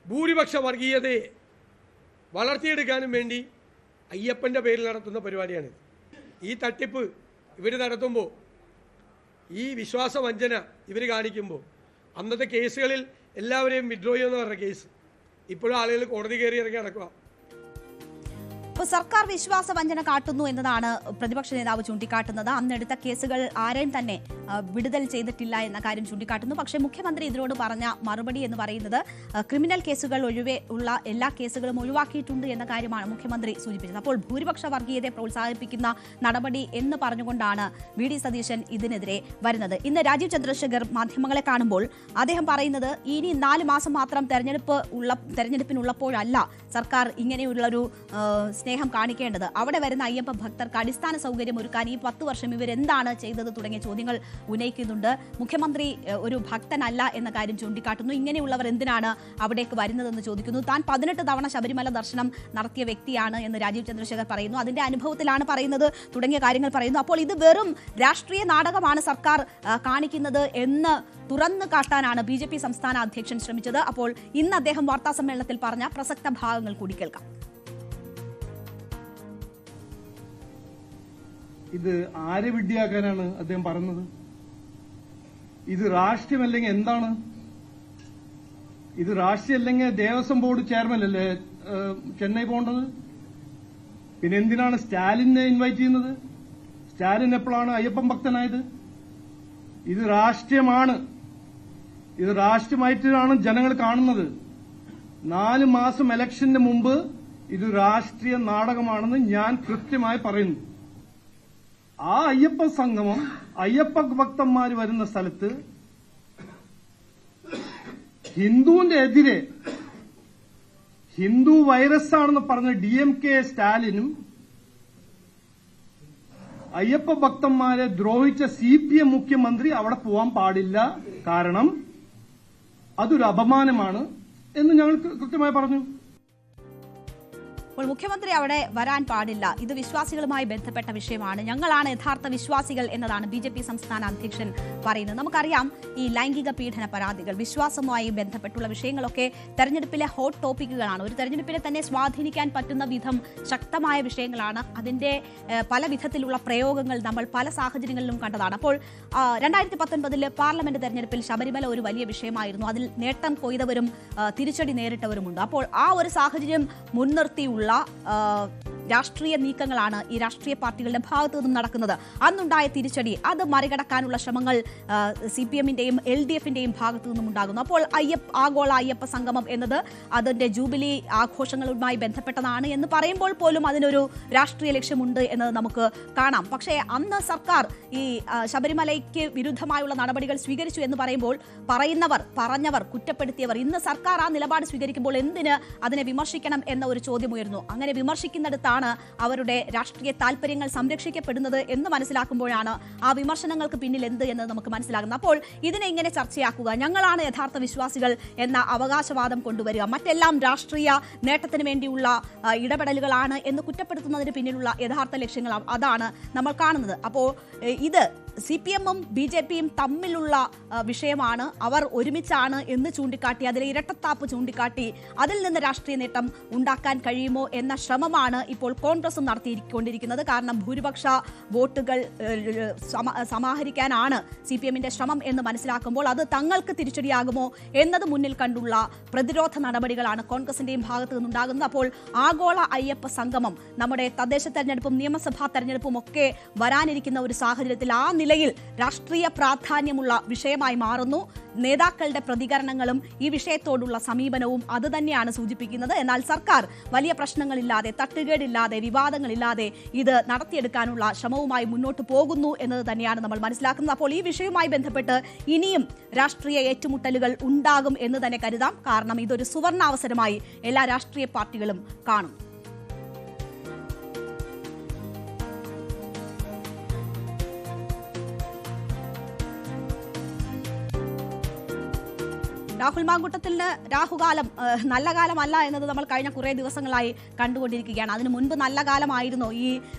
ഭൂരിപക്ഷ വർഗീയതയെ വളർത്തിയെടുക്കാനും വേണ്ടി അയ്യപ്പൻ്റെ പേരിൽ നടത്തുന്ന പരിപാടിയാണിത്. ഈ തട്ടിപ്പ് ഇവർ നടത്തുമ്പോൾ, ഈ വിശ്വാസവഞ്ചന ഇവർ കാണിക്കുമ്പോൾ, അന്നത്തെ കേസുകളിൽ എല്ലാവരെയും വിഡ്രോ ചെയ്യുമെന്ന് പറഞ്ഞ കേസ് ഇപ്പോഴും ആളുകൾ കോടതി കയറി ഇറങ്ങി നടക്കുക. ഇപ്പോൾ സർക്കാർ വിശ്വാസവഞ്ചന കാട്ടുന്നു എന്നതാണ് പ്രതിപക്ഷ നേതാവ് ചൂണ്ടിക്കാട്ടുന്നത്. അന്നെടുത്ത കേസുകൾ ആരെയും തന്നെ വിടുതൽ ചെയ്തിട്ടില്ല എന്ന കാര്യം ചൂണ്ടിക്കാട്ടുന്നു. പക്ഷേ മുഖ്യമന്ത്രി ഇതിനോട് പറഞ്ഞ മറുപടി എന്ന് പറയുന്നത് ക്രിമിനൽ കേസുകൾ ഒഴികെ ഉള്ള എല്ലാ കേസുകളും ഒഴിവാക്കിയിട്ടുണ്ട് എന്ന കാര്യമാണ് മുഖ്യമന്ത്രി സൂചിപ്പിച്ചത്. അപ്പോൾ ഭൂരിപക്ഷ വർഗീയതയെ പ്രോത്സാഹിപ്പിക്കുന്ന നടപടി എന്ന് പറഞ്ഞുകൊണ്ടാണ് VD സതീശൻ ഇതിനെതിരെ വരുന്നത്. ഇന്ന് രാജീവ് ചന്ദ്രശേഖർ മാധ്യമങ്ങളെ കാണുമ്പോൾ അദ്ദേഹം പറയുന്നത് ഇനി 4 മാസം മാത്രം തെരഞ്ഞെടുപ്പിനുള്ളപ്പോഴല്ല സർക്കാർ ഇങ്ങനെയുള്ളൊരു സ്നേഹം കാണിക്കേണ്ടത്. അവിടെ വരുന്ന അയ്യപ്പ ഭക്തർക്ക് അടിസ്ഥാന സൗകര്യം ഒരുക്കാൻ ഈ 10 വർഷം ഇവരെന്താണ് ചെയ്തത് തുടങ്ങിയ ചോദ്യങ്ങൾ ഉന്നയിക്കുന്നുണ്ട്. മുഖ്യമന്ത്രി ഒരു ഭക്തനല്ല എന്ന കാര്യം ചൂണ്ടിക്കാട്ടുന്നു. ഇങ്ങനെയുള്ളവർ എന്തിനാണ് അവിടേക്ക് വരുന്നതെന്ന് ചോദിക്കുന്നു. താൻ 18 തവണ ശബരിമല ദർശനം നടത്തിയ വ്യക്തിയാണ് എന്ന് രാജീവ് ചന്ദ്രശേഖർ പറയുന്നു. അതിന്റെ അനുഭവത്തിലാണ് പറയുന്നത് തുടങ്ങിയ കാര്യങ്ങൾ പറയുന്നു. അപ്പോൾ ഇത് വെറും രാഷ്ട്രീയ നാടകമാണ് സർക്കാർ കാണിക്കുന്നത് എന്ന് തുറന്നു കാട്ടാനാണ് BJP സംസ്ഥാന അധ്യക്ഷൻ ശ്രമിച്ചത്. അപ്പോൾ ഇന്ന് അദ്ദേഹം വാർത്താസമ്മേളനത്തിൽ പറഞ്ഞ പ്രസക്ത ഭാഗങ്ങൾ കൂടി കേൾക്കാം. ഇത് ആരെ വിഡ്ഢിയാക്കാനാണ് അദ്ദേഹം പറഞ്ഞത്? ഇത് രാഷ്ട്രീയമല്ലെങ്കിൽ എന്താണ്? ഇത് രാഷ്ട്രീയമല്ലെങ്കിൽ ദേവസ്വം ബോർഡ് ചെയർമാൻ അല്ലേ ചെന്നൈ പോകേണ്ടത്? പിന്നെ എന്തിനാണ് സ്റ്റാലിനെ ഇൻവൈറ്റ് ചെയ്യുന്നത്? സ്റ്റാലിൻ എപ്പോഴാണ് അയ്യപ്പൻ ഭക്തനായത്? ഇത് രാഷ്ട്രീയമാണ്. ഇത് രാഷ്ട്രീയമായിട്ടാണ് ജനങ്ങൾ കാണുന്നത്. 4 മാസം ഇലക്ഷന് മുമ്പ് ഇത് രാഷ്ട്രീയ നാടകമാണെന്ന് ഞാൻ കൃത്യമായി പറയുന്നു. ആ അയ്യപ്പ സംഗമം, അയ്യപ്പ ഭക്തന്മാർ വരുന്ന സ്ഥലത്ത് ഹിന്ദുവിന്റെ എതിരെ ഹിന്ദു വൈറസാണെന്ന് പറഞ്ഞ DMK സ്റ്റാലിനും അയ്യപ്പ ഭക്തന്മാരെ ദ്രോഹിച്ച CPM മുഖ്യമന്ത്രി അവിടെ പോവാൻ പാടില്ല. കാരണം അതൊരു അപമാനമാണ് എന്ന് ഞങ്ങൾ കൃത്യമായി പറഞ്ഞു. അപ്പോൾ മുഖ്യമന്ത്രി അവിടെ വരാൻ പാടില്ല, ഇത് വിശ്വാസികളുമായി ബന്ധപ്പെട്ട വിഷയമാണ്, ഞങ്ങളാണ് യഥാർത്ഥ വിശ്വാസികൾ എന്നതാണ് BJP സംസ്ഥാന അധ്യക്ഷൻ പറയുന്നത്. നമുക്കറിയാം ഈ ലൈംഗിക പീഡന പരാതികൾ, വിശ്വാസവുമായി ബന്ധപ്പെട്ടുള്ള വിഷയങ്ങളൊക്കെ തെരഞ്ഞെടുപ്പിലെ ഹോട്ട് ടോപ്പിക്കുകളാണ്. ഒരു തെരഞ്ഞെടുപ്പിനെ തന്നെ സ്വാധീനിക്കാൻ പറ്റുന്ന വിധം ശക്തമായ വിഷയങ്ങളാണ്. അതിന്റെ പല വിധത്തിലുള്ള പ്രയോഗങ്ങൾ നമ്മൾ പല സാഹചര്യങ്ങളിലും കണ്ടതാണ്. അപ്പോൾ 2019 പാർലമെന്റ് തെരഞ്ഞെടുപ്പിൽ ശബരിമല ഒരു വലിയ വിഷയമായിരുന്നു. അതിൽ നേട്ടം കൊയ്തവരും തിരിച്ചടി നേരിട്ടവരുമുണ്ട്. അപ്പോൾ ആ ഒരു സാഹചര്യം മുൻനിർത്തിയുള്ള രാഷ്ട്രീയ നീക്കങ്ങളാണ് ഈ രാഷ്ട്രീയ പാർട്ടികളുടെ ഭാഗത്തു നിന്നും നടക്കുന്നത്. അന്നുണ്ടായ തിരിച്ചടി അത് മറികടക്കാനുള്ള ശ്രമങ്ങൾ CPM-ന്റെയും LDF-ന്റെയും ഭാഗത്തു നിന്നും ഉണ്ടാകുന്നു. അപ്പോൾ ആഗോള അയ്യപ്പ സംഗമം എന്നത് അതിന്റെ ജൂബിലി ആഘോഷങ്ങളുമായി ബന്ധപ്പെട്ടതാണ് എന്ന് പറയുമ്പോൾ പോലും അതിനൊരു രാഷ്ട്രീയ ലക്ഷ്യമുണ്ട് എന്നത് നമുക്ക് കാണാം. പക്ഷേ അന്ന് സർക്കാർ ഈ ശബരിമലയ്ക്ക് വിരുദ്ധമായുള്ള നടപടികൾ സ്വീകരിച്ചു എന്ന് പറയുമ്പോൾ പറഞ്ഞവർ കുറ്റപ്പെടുത്തിയവർ ഇന്ന് സർക്കാർ ആ നിലപാട് സ്വീകരിക്കുമ്പോൾ എന്തിന് അതിനെ വിമർശിക്കണം എന്ന ഒരു ചോദ്യം ഉയർന്നു. അങ്ങനെ വിമർശിക്കുന്നിടത്താണ് അവരുടെ രാഷ്ട്രീയ താല്പര്യങ്ങൾ സംരക്ഷിക്കപ്പെടുന്നത് എന്ന് മനസ്സിലാക്കുമ്പോഴാണ് ആ വിമർശനങ്ങൾക്ക് പിന്നിൽ എന്ത് എന്ന് നമുക്ക് മനസ്സിലാകുന്നത്. അപ്പോൾ ഇതിനെ ഇങ്ങനെ ചർച്ചയാക്കുക, ഞങ്ങളാണ് യഥാർത്ഥ വിശ്വാസികൾ എന്ന അവകാശവാദം കൊണ്ടുവരിക, മറ്റെല്ലാം രാഷ്ട്രീയ നേട്ടത്തിന് വേണ്ടിയുള്ള ഇടപെടലുകളാണ് എന്ന് കുറ്റപ്പെടുത്തുന്നതിന് പിന്നിലുള്ള യഥാർത്ഥ ലക്ഷ്യങ്ങൾ അതാണ് നമ്മൾ കാണുന്നത്. അപ്പോൾ ഇത് CPM-ഉം BJP-യും തമ്മിലുള്ള വിഷയമാണ്, അവർ ഒരുമിച്ചാണ് എന്ന് ചൂണ്ടിക്കാട്ടി, അതിലെ ഇരട്ടത്താപ്പ് ചൂണ്ടിക്കാട്ടി അതിൽ നിന്ന് രാഷ്ട്രീയ നേട്ടം ഉണ്ടാക്കാൻ കഴിയുമോ എന്ന ശ്രമമാണ് ഇപ്പോൾ കോൺഗ്രസും നടത്തിക്കൊണ്ടിരിക്കുന്നത്. കാരണം ഭൂരിപക്ഷ വോട്ടുകൾ സമാഹരിക്കാനാണ് CPM-ന്റെ ശ്രമം എന്ന് മനസ്സിലാക്കുമ്പോൾ അത് തങ്ങൾക്ക് തിരിച്ചടിയാകുമോ എന്നത് മുന്നിൽ കണ്ടുള്ള പ്രതിരോധ നടപടികളാണ് കോൺഗ്രസിന്റെയും ഭാഗത്തു നിന്നുണ്ടാകുന്നത്. അപ്പോൾ ആഗോള അയ്യപ്പ സംഗമം നമ്മുടെ തദ്ദേശ തെരഞ്ഞെടുപ്പും നിയമസഭാ തെരഞ്ഞെടുപ്പും ഒക്കെ വരാനിരിക്കുന്ന ഒരു സാഹചര്യത്തിൽ ആ നിലയിൽ രാഷ്ട്രീയ പ്രാധാന്യമുള്ള വിഷയമായി മാറുന്നു. നേതാക്കളുടെ പ്രതികരണങ്ങളും ഈ വിഷയത്തോടുള്ള സമീപനവും അത് തന്നെയാണ് സൂചിപ്പിക്കുന്നത്. എന്നാൽ സർക്കാർ വലിയ പ്രശ്നങ്ങളില്ലാതെ, തട്ടുകേടില്ലാതെ, വിവാദങ്ങളില്ലാതെ ഇത് നടത്തിയെടുക്കാനുള്ള ശ്രമവുമായി മുന്നോട്ട് പോകുന്നു എന്നത് തന്നെയാണ് നമ്മൾ മനസ്സിലാക്കുന്നത്. അപ്പോൾ ഈ വിഷയവുമായി ബന്ധപ്പെട്ട് ഇനിയും രാഷ്ട്രീയ ഏറ്റുമുട്ടലുകൾ ഉണ്ടാകും എന്ന് തന്നെ കരുതാം. കാരണം ഇതൊരു സുവർണാവസരമായി എല്ലാ രാഷ്ട്രീയ പാർട്ടികളും കാണും. രാഹുൽ മാങ്കൂട്ടത്തിന് രാഹുകാലം നല്ല കാലമല്ല എന്നത് നമ്മൾ കഴിഞ്ഞ കുറേ ദിവസങ്ങളായി കണ്ടുകൊണ്ടിരിക്കുകയാണ്. അതിനു മുൻപ് നല്ല കാലമായിരുന്നു. ഈ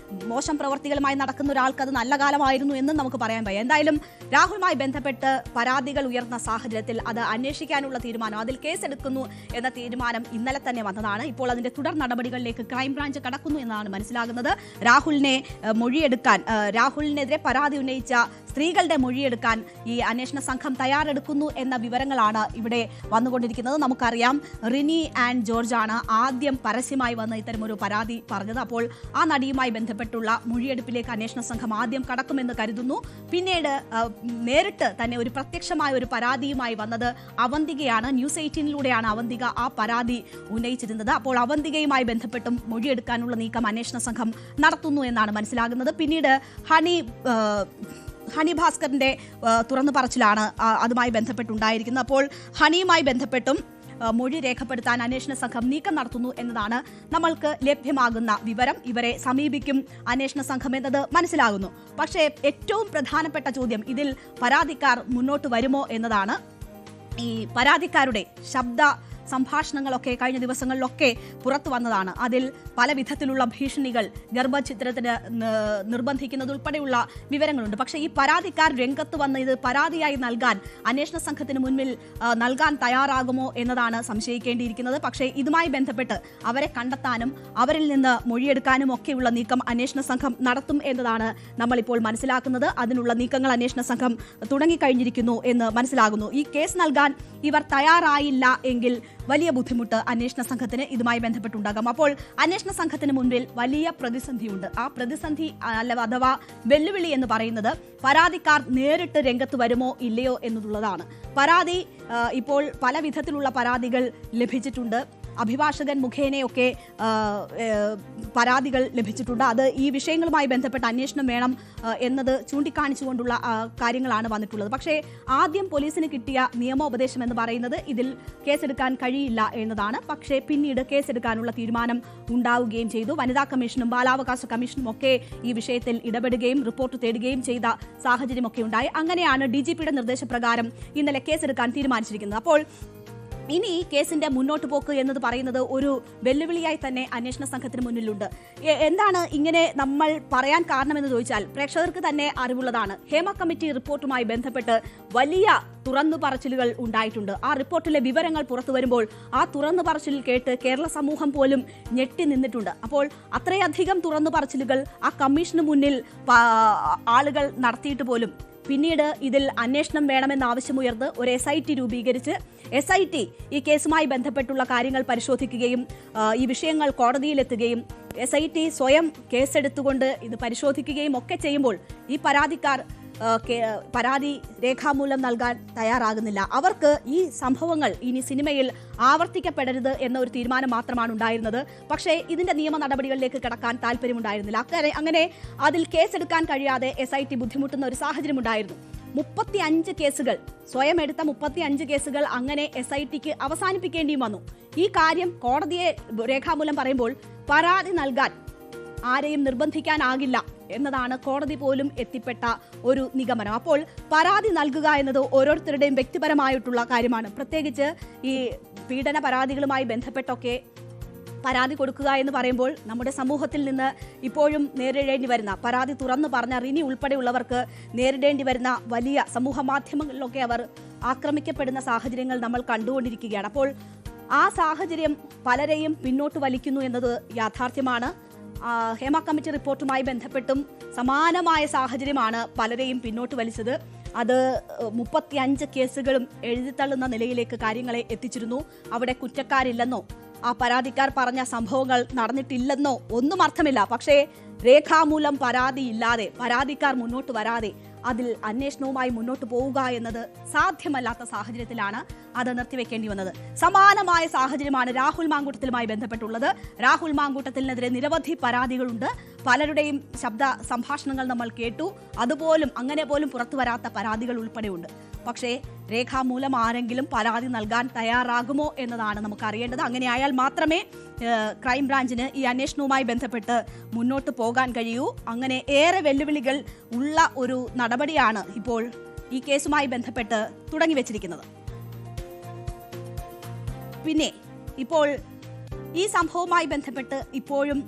മോശം പ്രവർത്തികളുമായി നടക്കുന്ന ഒരാൾക്ക് അത് നല്ല കാലമായിരുന്നു എന്നും നമുക്ക് പറയാൻ വയ്യ. എന്തായാലും രാഹുലുമായി ബന്ധപ്പെട്ട് പരാതികൾ ഉയർന്ന സാഹചര്യത്തിൽ അത് അന്വേഷിക്കാനുള്ള തീരുമാനം, അതിൽ കേസെടുക്കുന്നു എന്ന തീരുമാനം ഇന്നലെ തന്നെ വന്നതാണ്. ഇപ്പോൾ അതിന്റെ തുടർ നടപടികളിലേക്ക് ക്രൈംബ്രാഞ്ച് കടക്കുന്നു എന്നാണ് മനസ്സിലാകുന്നത്. രാഹുലിനെതിരെ പരാതി ഉന്നയിച്ച സ്ത്രീകളുടെ മൊഴിയെടുക്കാൻ ഈ അന്വേഷണ സംഘം തയ്യാറെടുക്കുന്നു എന്ന വിവരങ്ങളാണ് ഇവിടെ വന്നുകൊണ്ടിരിക്കുന്നത്. നമുക്കറിയാം, റിനി ആൻഡ് ജോർജ് ആണ് ആദ്യം പരസ്യമായി വന്ന് ഇത്തരമൊരു പരാതി പറഞ്ഞത്. അപ്പോൾ ആ നടിയുമായി ബന്ധപ്പെട്ടുള്ള മൊഴിയെടുപ്പിലേക്ക് അന്വേഷണ സംഘം ആദ്യം കടക്കുമെന്ന് കരുതുന്നു. പിന്നീട് നേരിട്ട് തന്നെ ഒരു പ്രത്യക്ഷമായ ഒരു പരാതിയുമായി വന്നത് അവന്തികയാണ്. ന്യൂസ് 18ലൂടെയാണ് അവന്തിക ആ പരാതി ഉന്നയിച്ചിരുന്നത്. അപ്പോൾ അവന്തികയുമായി ബന്ധപ്പെട്ടും മൊഴിയെടുക്കാനുള്ള നീക്കം അന്വേഷണ സംഘം നടത്തുന്നു എന്നാണ് മനസ്സിലാകുന്നത്. പിന്നീട് ഹണി ഭാസ്കറിന്റെ തുറന്നു പറച്ചിലാണ് അതുമായി ബന്ധപ്പെട്ടുണ്ടായിരിക്കുന്നത്. അപ്പോൾ ഹണിയുമായി ബന്ധപ്പെട്ടും മൊഴി രേഖപ്പെടുത്താൻ അന്വേഷണ സംഘം നീക്കം നടത്തുന്നു എന്നതാണ് നമ്മൾക്ക് ലഭ്യമാകുന്ന വിവരം. ഇവരെ സമീപിക്കും അന്വേഷണ സംഘം എന്നത് മനസ്സിലാകുന്നു. പക്ഷേ ഏറ്റവും പ്രധാനപ്പെട്ട ചോദ്യം, ഇതിൽ പരാതിക്കാർ മുന്നോട്ട് വരുമോ എന്നതാണ്. ഈ പരാതിക്കാരുടെ ശബ്ദ സംഭാഷണങ്ങളൊക്കെ കഴിഞ്ഞ ദിവസങ്ങളിലൊക്കെ പുറത്തു വന്നതാണ്. അതിൽ പല വിധത്തിലുള്ള ഭീഷണികൾ, ഗർഭഛിദ്രത്തിന് നിർബന്ധിക്കുന്നതുൾപ്പെടെയുള്ള വിവരങ്ങളുണ്ട്. പക്ഷേ ഈ പരാതിക്കാർ രംഗത്ത് വന്ന് ഇത് പരാതിയായി നൽകാൻ അന്വേഷണ സംഘത്തിന് മുൻപിൽ നൽകാൻ തയ്യാറാകുമോ എന്നതാണ് സംശയിക്കേണ്ടിയിരിക്കുന്നത്. പക്ഷേ ഇതുമായി ബന്ധപ്പെട്ട് അവരെ കണ്ടെത്താനും അവരിൽ നിന്ന് മൊഴിയെടുക്കാനും ഒക്കെയുള്ള നീക്കം അന്വേഷണ സംഘം നടത്തും എന്നതാണ് നമ്മളിപ്പോൾ മനസ്സിലാക്കുന്നത്. അതിനുള്ള നീക്കങ്ങൾ അന്വേഷണ സംഘം തുടങ്ങിക്കഴിഞ്ഞിരിക്കുന്നു എന്ന് മനസ്സിലാകുന്നു. ഈ കേസ് നൽകാൻ ഇവർ തയ്യാറായില്ല എങ്കിൽ വലിയ ബുദ്ധിമുട്ട് അന്വേഷണ സംഘത്തിന് ഇതുമായി ബന്ധപ്പെട്ടുണ്ടാകാം. അപ്പോൾ അന്വേഷണ സംഘത്തിന് മുൻപിൽ വലിയ പ്രതിസന്ധിയുണ്ട്. ആ പ്രതിസന്ധി അഥവാ വെല്ലുവിളി എന്ന് പറയുന്നത് പരാതിക്കാർ നേരിട്ട് രംഗത്ത് വരുമോ ഇല്ലയോ എന്നുള്ളതാണ്. പരാതി ഇപ്പോൾ പല വിധത്തിലുള്ള പരാതികൾ ലഭിച്ചിട്ടുണ്ട്. അഭിഭാഷകൻ മുഖേനയൊക്കെ പരാതികൾ ലഭിച്ചിട്ടുണ്ട്. അത് ഈ വിഷയങ്ങളുമായി ബന്ധപ്പെട്ട അന്വേഷണം വേണം എന്നത് ചൂണ്ടിക്കാണിച്ചുകൊണ്ടുള്ള കാര്യങ്ങളാണ് വന്നിട്ടുള്ളത്. പക്ഷേ ആദ്യം പോലീസിന് കിട്ടിയ നിയമോപദേശം എന്ന് പറയുന്നത് ഇതിൽ കേസെടുക്കാൻ കഴിയില്ല എന്നതാണ്. പക്ഷേ പിന്നീട് കേസെടുക്കാനുള്ള തീരുമാനം ഉണ്ടാവുകയും ചെയ്തു. വനിതാ കമ്മീഷനും ബാലാവകാശ കമ്മീഷനും ഒക്കെ ഈ വിഷയത്തിൽ ഇടപെടുകയും റിപ്പോർട്ട് തേടുകയും ചെയ്ത സാഹചര്യമൊക്കെ ഉണ്ടായി. അങ്ങനെയാണ് DGPയുടെ നിർദ്ദേശപ്രകാരം ഇന്നലെ കേസെടുക്കാൻ തീരുമാനിച്ചിരിക്കുന്നത്. അപ്പോൾ ഇനി ഈ കേസിന്റെ മുന്നോട്ട് പോക്ക് എന്നത് പറയുന്നത് ഒരു വെല്ലുവിളിയായി തന്നെ അന്വേഷണ സംഘത്തിന് മുന്നിലുണ്ട്. എന്താണ് ഇങ്ങനെ നമ്മൾ പറയാൻ കാരണമെന്ന് ചോദിച്ചാൽ പ്രേക്ഷകർക്ക് തന്നെ അറിവുള്ളതാണ്. ഹേമ കമ്മിറ്റി റിപ്പോർട്ടുമായി ബന്ധപ്പെട്ട് വലിയ തുറന്നു പറച്ചിലുകൾ ഉണ്ടായിട്ടുണ്ട്. ആ റിപ്പോർട്ടിലെ വിവരങ്ങൾ പുറത്തു വരുമ്പോൾ ആ തുറന്നു പറച്ചിൽ കേട്ട് കേരള സമൂഹം പോലും ഞെട്ടി നിന്നിട്ടുണ്ട്. അപ്പോൾ അത്രയധികം തുറന്നു പറച്ചിലുകൾ ആ കമ്മീഷന് മുന്നിൽ ആളുകൾ നടത്തിയിട്ട് പോലും പിന്നീട് ഇതിൽ അന്വേഷണം വേണമെന്ന ആവശ്യമുയർന്ന് ഒരു SIT രൂപീകരിച്ച് SIT ഈ കേസുമായി ബന്ധപ്പെട്ടുള്ള കാര്യങ്ങൾ പരിശോധിക്കുകയും ഈ വിഷയങ്ങൾ കോടതിയിലെത്തുകയും SIT സ്വയം കേസെടുത്തുകൊണ്ട് ഇത് പരിശോധിക്കുകയും ഒക്കെ ചെയ്യുമ്പോൾ ഈ പരാതിക്കാർ പരാതി രേഖാമൂലം നൽകാൻ തയ്യാറാകുന്നില്ല. അവർക്ക് ഈ സംഭവങ്ങൾ ഇനി സിനിമയിൽ ആവർത്തിക്കപ്പെടരുത് എന്ന ഒരു തീരുമാനം മാത്രമാണ് ഉണ്ടായിരുന്നത്. പക്ഷേ ഇതിന്റെ നിയമ നടപടികളിലേക്ക് കടക്കാൻ താല്പര്യമുണ്ടായിരുന്നില്ല. അങ്ങനെ അതിൽ കേസെടുക്കാൻ കഴിയാതെ SIT ബുദ്ധിമുട്ടുന്ന ഒരു സാഹചര്യം ഉണ്ടായിരുന്നു. 35 കേസുകൾ, സ്വയം എടുത്ത 35 കേസുകൾ അങ്ങനെ SITക്ക് അവസാനിപ്പിക്കേണ്ടിയും വന്നു. ഈ കാര്യം കോടതിയെ രേഖാമൂലം പറയുമ്പോൾ പരാതി നൽകാൻ ആരെയും നിർബന്ധിക്കാനാകില്ല എന്നതാണ് കോടതി പോലും എത്തിപ്പെട്ട ഒരു നിഗമനം. അപ്പോൾ പരാതി നൽകുക എന്നത് ഓരോരുത്തരുടെയും വ്യക്തിപരമായിട്ടുള്ള കാര്യമാണ്. പ്രത്യേകിച്ച് ഈ പീഡന പരാതികളുമായി ബന്ധപ്പെട്ടൊക്കെ പരാതി കൊടുക്കുക എന്ന് പറയുമ്പോൾ നമ്മുടെ സമൂഹത്തിൽ നിന്ന് ഇപ്പോഴും നേരിടേണ്ടി വരുന്ന, പരാതി തുറന്നു പറഞ്ഞ റിനി ഉൾപ്പെടെയുള്ളവർക്ക് നേരിടേണ്ടി വരുന്ന വലിയ സമൂഹ മാധ്യമങ്ങളിലൊക്കെ അവർ ആക്രമിക്കപ്പെടുന്ന സാഹചര്യങ്ങൾ നമ്മൾ കണ്ടുകൊണ്ടിരിക്കുകയാണ്. അപ്പോൾ ആ സാഹചര്യം പലരെയും പിന്നോട്ട് വലിക്കുന്നു എന്നത് യാഥാർത്ഥ്യമാണ്. ഹേമ കമ്മിറ്റി റിപ്പോർട്ടുമായി ബന്ധപ്പെട്ടും സമാനമായ സാഹചര്യമാണ് പലരെയും പിന്നോട്ട് വലിച്ചത്. അത് 35 കേസുകളും എഴുതിത്തള്ളുന്ന നിലയിലേക്ക് കാര്യങ്ങളെ എത്തിച്ചിരുന്നു. അവിടെ കുറ്റക്കാരില്ലെന്നോ ആ പരാതിക്കാർ പറഞ്ഞ സംഭവങ്ങൾ നടന്നിട്ടില്ലെന്നോ ഒന്നും അർത്ഥമില്ല. പക്ഷേ രേഖാമൂലം പരാതിയില്ലാതെ, പരാതിക്കാർ മുന്നോട്ട് വരാതെ അതിൽ അന്വേഷണവുമായി മുന്നോട്ട് പോവുക എന്നത് സാധ്യമല്ലാത്ത സാഹചര്യത്തിലാണ് അത് നിർത്തിവെക്കേണ്ടി വന്നത്. സമാനമായ സാഹചര്യമാണ് രാഹുൽ മാങ്കൂട്ടത്തിലുമായി ബന്ധപ്പെട്ടുള്ളത്. രാഹുൽ മാങ്കൂട്ടത്തിനെതിരെ നിരവധി പരാതികളുണ്ട്. പലരുടെയും ശബ്ദ സംഭാഷണങ്ങൾ നമ്മൾ കേട്ടു. അതുപോലും അങ്ങനെ പോലും പുറത്തു വരാത്ത പരാതികൾ ഉൾപ്പെടെയുണ്ട്. പക്ഷേ രേഖാമൂലം ആരെങ്കിലും പരാതി നൽകാൻ തയ്യാറാകുമോ എന്നതാണ് നമുക്ക് അറിയേണ്ടത്. അങ്ങനെയായാൽ മാത്രമേ ക്രൈംബ്രാഞ്ചിന് ഈ അന്വേഷണവുമായി ബന്ധപ്പെട്ട് മുന്നോട്ട് പോകാൻ കഴിയൂ. അങ്ങനെ ഏറെ വെല്ലുവിളികൾ ഉള്ള ഒരു നടപടിയാണ് ഇപ്പോൾ ഈ കേസുമായി ബന്ധപ്പെട്ട് തുടങ്ങിവെച്ചിരിക്കുന്നത്. പിന്നെ ഇപ്പോൾ ഈ സംഭവവുമായി ബന്ധപ്പെട്ട് ഇപ്പോഴും